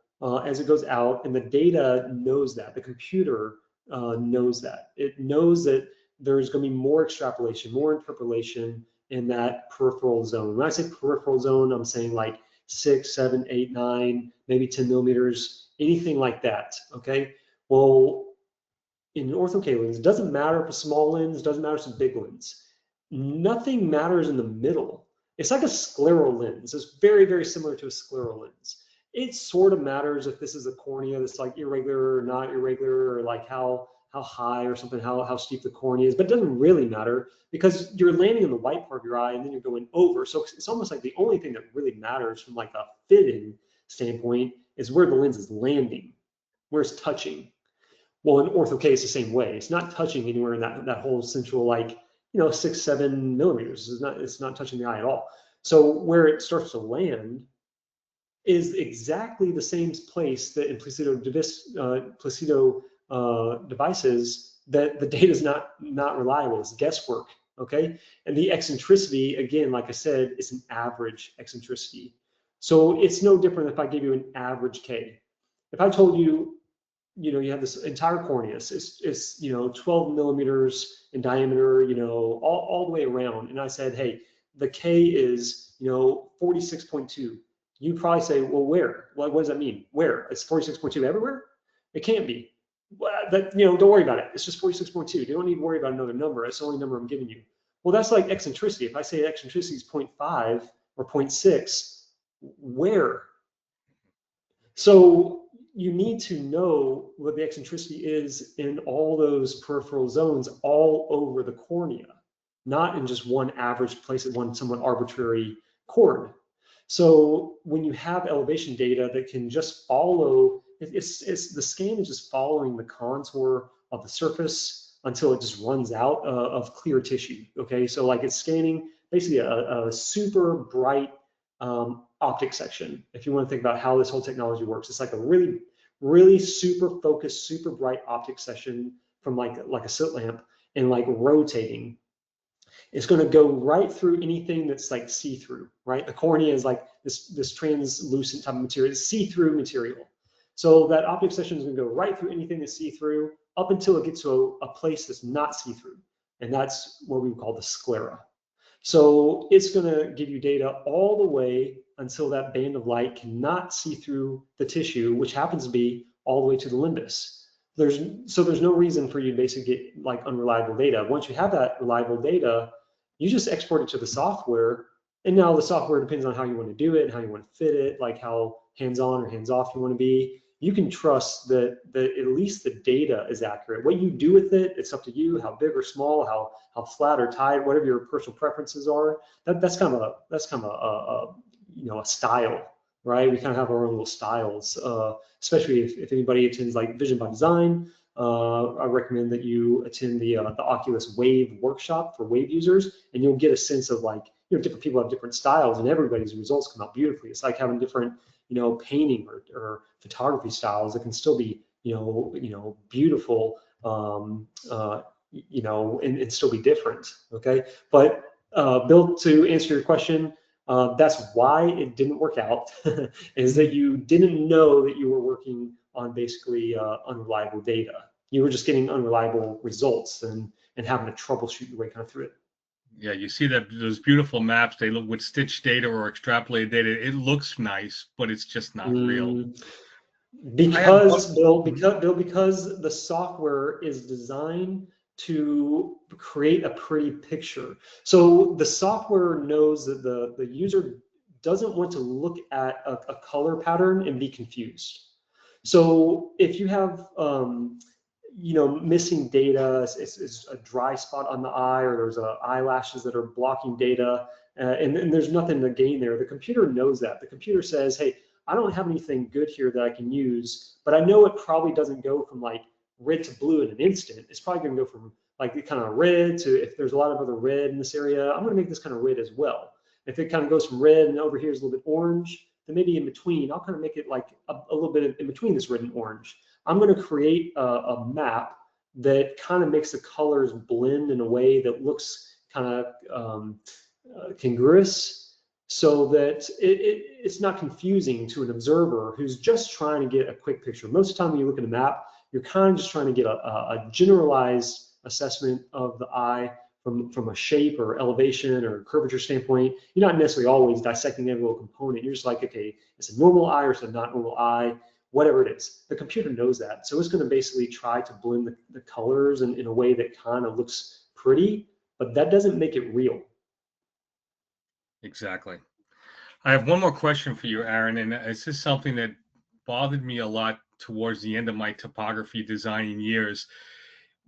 as it goes out, and the data knows that. The computer knows that. It knows that there's going to be more extrapolation, more interpolation in that peripheral zone. When I say peripheral zone, I'm saying like 6, 7, 8, 9, maybe 10 millimeters, anything like that. Okay. Well, in an ortho-K lens, it doesn't matter if it's a small lens, doesn't matter if it's a big lens. Nothing matters in the middle. It's like a scleral lens. It's very, very similar to a scleral lens. It sort of matters if this is a cornea that's like irregular or not irregular, or like how high or something, how steep the cornea is, but it doesn't really matter because you're landing on the white part of your eye and then you're going over. So it's almost like the only thing that really matters from like a fitting standpoint is where the lens is landing, where it's touching. Well, in ortho-K, it's the same way. It's not touching anywhere in that whole central, like, 6, 7 millimeters. It's not touching the eye at all. So where it starts to land is exactly the same place that in placido devices that the data is not reliable. It's guesswork. Okay, and the eccentricity, again, like I said, is an average eccentricity. So it's no different if I give you an average K. If I told you, you have this entire cornea, it's 12 millimeters in diameter, all the way around, and I said, hey, the K is 46.2. You probably say, well, where? What does that mean? Where? It's 46.2 everywhere? It can't be. Don't worry about it. It's just 46.2. You don't need to worry about another number. It's the only number I'm giving you. Well, that's like eccentricity. If I say eccentricity is 0.5 or 0.6, where? So you need to know what the eccentricity is in all those peripheral zones all over the cornea, not in just one average place at one somewhat arbitrary chord. So when you have elevation data that can just follow, it's the scan is just following the contour of the surface until it just runs out of clear tissue. Okay, so like it's scanning basically a super bright optic section. If you want to think about how this whole technology works, it's like a really, really super focused, super bright optic section from like a slit lamp and like rotating. It's going to go right through anything that's like see-through, right? The cornea is like this translucent type of material, it's see-through material. So that optic section is going to go right through anything that's see-through up until it gets to a place that's not see-through. And that's what we would call the sclera. So it's going to give you data all the way until that band of light cannot see through the tissue, which happens to be all the way to the limbus. There's no reason for you to basically get like unreliable data. Once you have that reliable data, you just export it to the software. And now the software depends on how you want to do it and how you want to fit it, like how hands-on or hands-off you want to be. You can trust that at least the data is accurate. What you do with it, it's up to you. How big or small, how flat or tight, whatever your personal preferences are. That's kind of a style, right? We kind of have our own little styles, especially if anybody attends like Vision by Design. I recommend that you attend the OCULUS Wave workshop for Wave users, and you'll get a sense of like, different people have different styles, and everybody's results come out beautifully. It's like having different, painting or photography styles that can still be, beautiful, and still be different. Okay, but Bill, to answer your question, that's why it didn't work out, is that you didn't know that you were working on basically unreliable data. You were just getting unreliable results and having to troubleshoot your way kind of through it. Yeah, you see that those beautiful maps, they look with stitched data or extrapolated data. It looks nice, but it's just not real. Because the software is designed to create a pretty picture. So the software knows that the user doesn't want to look at a color pattern and be confused. So if you have missing data, it's a dry spot on the eye, or there's eyelashes that are blocking data, and there's nothing to gain there. The computer knows that. The computer says, hey, I don't have anything good here that I can use, but I know it probably doesn't go from like red to blue in an instant. It's probably going to go from like kind of red to, if there's a lot of other red in this area, I'm going to make this kind of red as well. If it kind of goes from red and over here is a little bit orange, then maybe in between, I'll kind of make it like a little bit of in between this red and orange. I'm going to create a map that kind of makes the colors blend in a way that looks kind of congruous, so that it's not confusing to an observer who's just trying to get a quick picture. Most of the time when you look at a map, you're kind of just trying to get a generalized assessment of the eye from a shape or elevation or curvature standpoint. You're not necessarily always dissecting every little component. You're just like, okay, it's a normal eye or it's a not normal eye, whatever it is. The computer knows that. So it's going to basically try to blend the colors in a way that kind of looks pretty, but that doesn't make it real. Exactly. I have one more question for you, Aaron, and this is something that bothered me a lot towards the end of my topography designing years.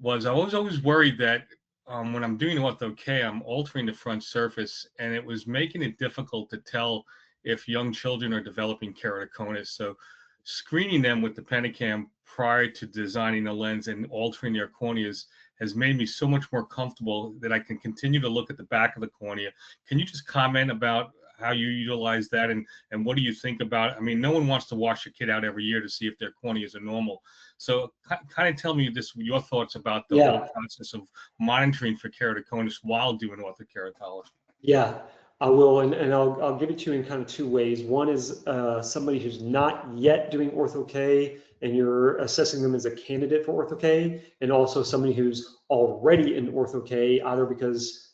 I was always worried that when I'm doing ortho-K, I'm altering the front surface, and it was making it difficult to tell if young children are developing keratoconus. So screening them with the Pentacam prior to designing the lens and altering their corneas has made me so much more comfortable that I can continue to look at the back of the cornea. Can you just comment about how you utilize that, and what do you think about it? I mean, no one wants to wash a kid out every year to see if their corneas are normal. So kind of tell me your thoughts about the whole process of monitoring for keratoconus while doing orthokeratology. Yeah, I will, and I'll give it to you in kind of two ways. One is somebody who's not yet doing ortho-K, and you're assessing them as a candidate for ortho-K, and also somebody who's already in ortho-K, either because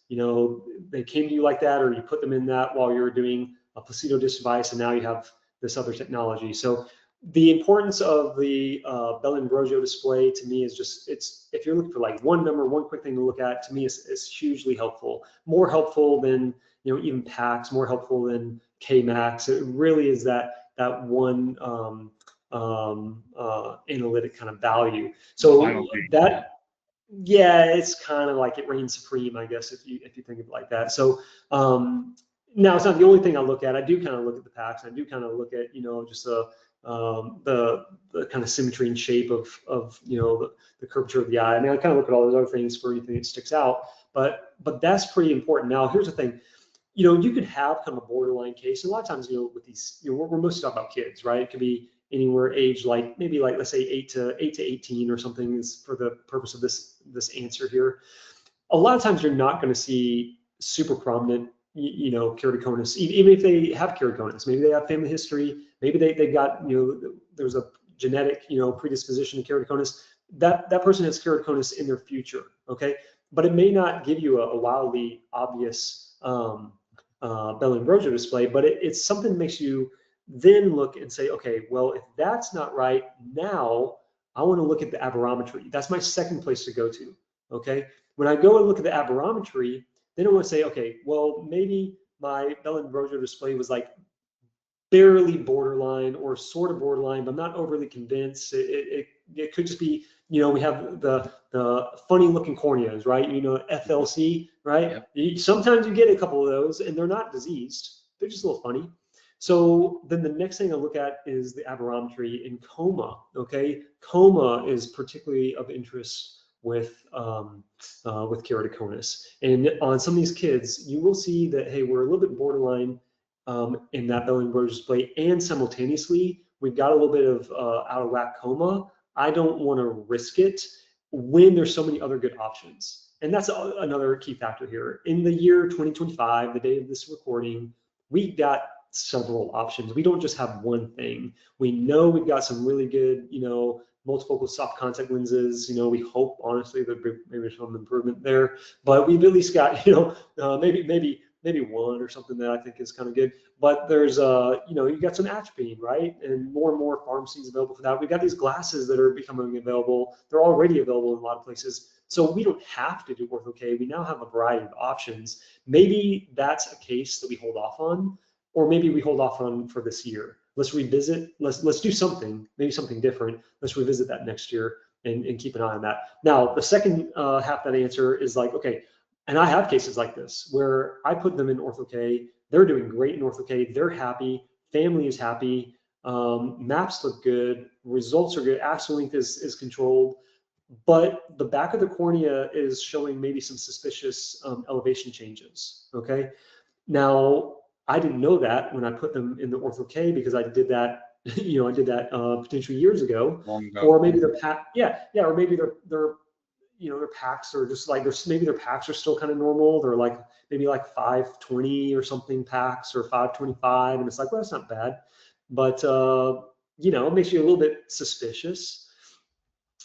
they came to you like that, or you put them in that while you're doing a placido-disc device, and now you have this other technology. So the importance of the Bell-Ambrosio display to me is just, if you're looking for like one number, one quick thing to look at, to me is hugely helpful. More helpful than even PAX, more helpful than K-Max. It really is that one analytic kind of value. So that, yeah, it's kind of like it reigns supreme, I guess, if you think of it like that. So now it's not the only thing I look at. I do kind of look at the PAX. I do kind of look at just the kind of symmetry and shape of the curvature of the eye. I mean, I kind of look at all those other things for anything that sticks out. But that's pretty important. Now, here's the thing. You could have kind of a borderline case. And a lot of times, with these, we're mostly talking about kids, right? It could be anywhere age like maybe like, let's say 8 to 18 or something, is for the purpose of this answer here. A lot of times you're not going to see super prominent keratoconus, even if they have keratoconus. Maybe they have family history. Maybe they got there's a genetic predisposition to keratoconus. That person has keratoconus in their future. Okay, but it may not give you a wildly obvious Bell-Ambrosio display, but it's something that makes you then look and say, okay, well, if that's not right, now I want to look at the aberrometry. That's my second place to go to. Okay, when I go and look at the aberrometry, then I want to say, okay, well, maybe my Bell-Ambrosio display was like barely borderline or sort of borderline, but I'm not overly convinced. It could just be, we have the funny looking corneas, right? FLC, right? Yep. Sometimes you get a couple of those and they're not diseased. They're just a little funny. So then the next thing I look at is the aberrometry in coma, okay? Coma is particularly of interest with keratoconus. And on some of these kids, you will see that, hey, we're a little bit borderline in that Bell-Ambrosio display, and simultaneously, we've got a little bit of out of whack coma. I don't want to risk it when there's so many other good options. And that's another key factor here. In the year 2025, the day of this recording, we got several options. We don't just have one thing. We know we've got some really good, multifocal soft contact lenses. We hope, honestly, that maybe some improvement there. But we've at least got, maybe one or something that I think is kind of good. But there's, you've got some atropine, right? And more pharmacies available for that. We've got these glasses that are becoming available. They're already available in a lot of places. So we don't have to do ortho-K. We now have a variety of options. Maybe that's a case that we hold off on, or maybe we hold off on for this year. Let's revisit, let's do something, maybe something different. Let's revisit that next year and keep an eye on that. Now, the second half of that answer is like, okay, and I have cases like this where I put them in ortho-K. They're doing great in ortho-K. They're happy. Family is happy. Maps look good. Results are good. Axial length is controlled. But the back of the cornea is showing maybe some suspicious elevation changes. Okay. Now, I didn't know that when I put them in the Ortho-K because I did that, I did that potentially years ago. Long ago. Or maybe their pack, yeah, or maybe their their packs are just like maybe their packs are still kind of normal. They're like maybe like 520 or something packs or 525, and it's like, well, that's not bad, but it makes you a little bit suspicious.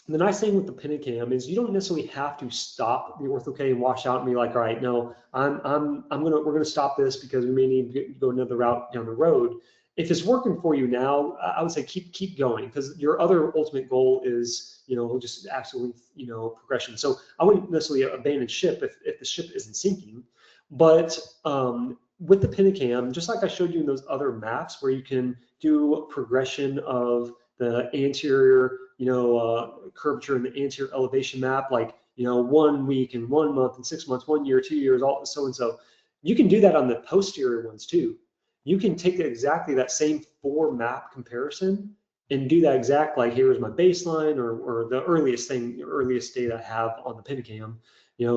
The nice thing with the Pentacam is you don't necessarily have to stop the Ortho-K and wash out and be like, all right, no, we're gonna stop this because we may need to go another route down the road. If it's working for you now, I would say keep going, because your other ultimate goal is just absolutely progression. So I wouldn't necessarily abandon ship if the ship isn't sinking, but with the Pentacam, just like I showed you in those other maps where you can do progression of the anterior curvature in the anterior elevation map, like 1 week and 1 month and 6 months, 1 year, 2 years, all so and so. You can do that on the posterior ones too. You can take exactly that same 4 map comparison and do that exact, like, here's my baseline or the earliest data I have on the Pentacam,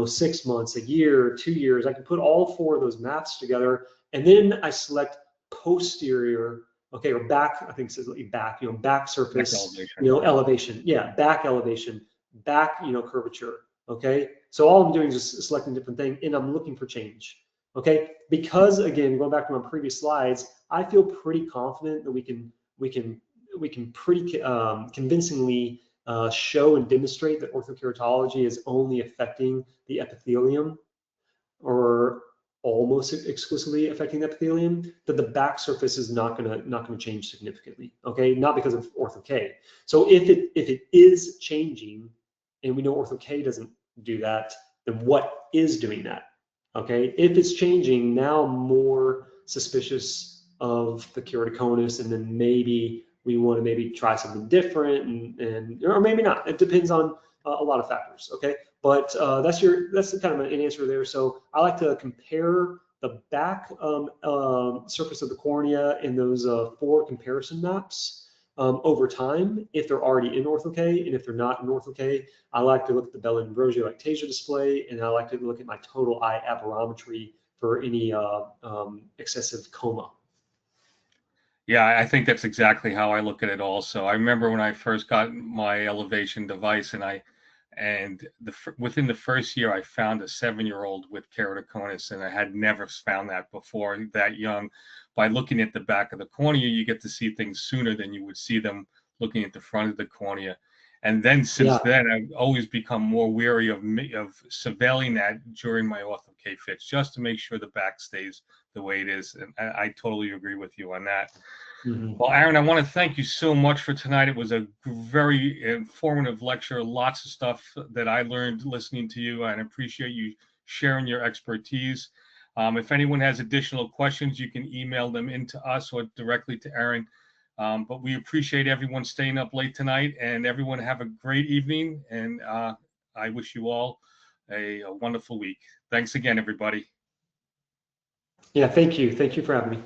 6 months, a year, 2 years. I can put all 4 of those maps together, and then I select posterior, okay, or back, I think it says back, back surface, elevation, yeah, back elevation, back, curvature, okay? So all I'm doing is just selecting a different thing, and I'm looking for change, okay? Because again, going back to my previous slides, I feel pretty confident that we can pretty convincingly show and demonstrate that orthokeratology is only affecting the epithelium, or almost exclusively affecting the epithelium, that the back surface is not gonna change significantly. Okay, not because of Ortho-K. So if it is changing, and we know Ortho-K doesn't do that, then what is doing that? Okay, if it's changing, now I'm more suspicious of the keratoconus, and then maybe we want to try something different, and or maybe not. It depends on a lot of factors. Okay. But that's the kind of an answer there. So I like to compare the back surface of the cornea in those 4 comparison maps over time, if they're already in Ortho-K, and if they're not in Ortho-K, I like to look at the Bell-Ambrosio-Ectasia display, and I like to look at my total eye aberrometry for any excessive coma. Yeah, I think that's exactly how I look at it also. I remember when I first got my elevation device, and within the first year, I found a 7-year-old with keratoconus, and I had never found that before that young. By looking at the back of the cornea, you get to see things sooner than you would see them looking at the front of the cornea. And then since then, I've always become more wary of surveilling that during my Ortho-K fits, just to make sure the back stays the way it is. And I totally agree with you on that. Mm-hmm. Well, Aaron, I want to thank you so much for tonight. It was a very informative lecture, lots of stuff that I learned listening to you, and I appreciate you sharing your expertise. If anyone has additional questions, you can email them into us or directly to Aaron. But we appreciate everyone staying up late tonight, and everyone have a great evening, and I wish you all a wonderful week. Thanks again, everybody. Yeah, thank you. Thank you for having me.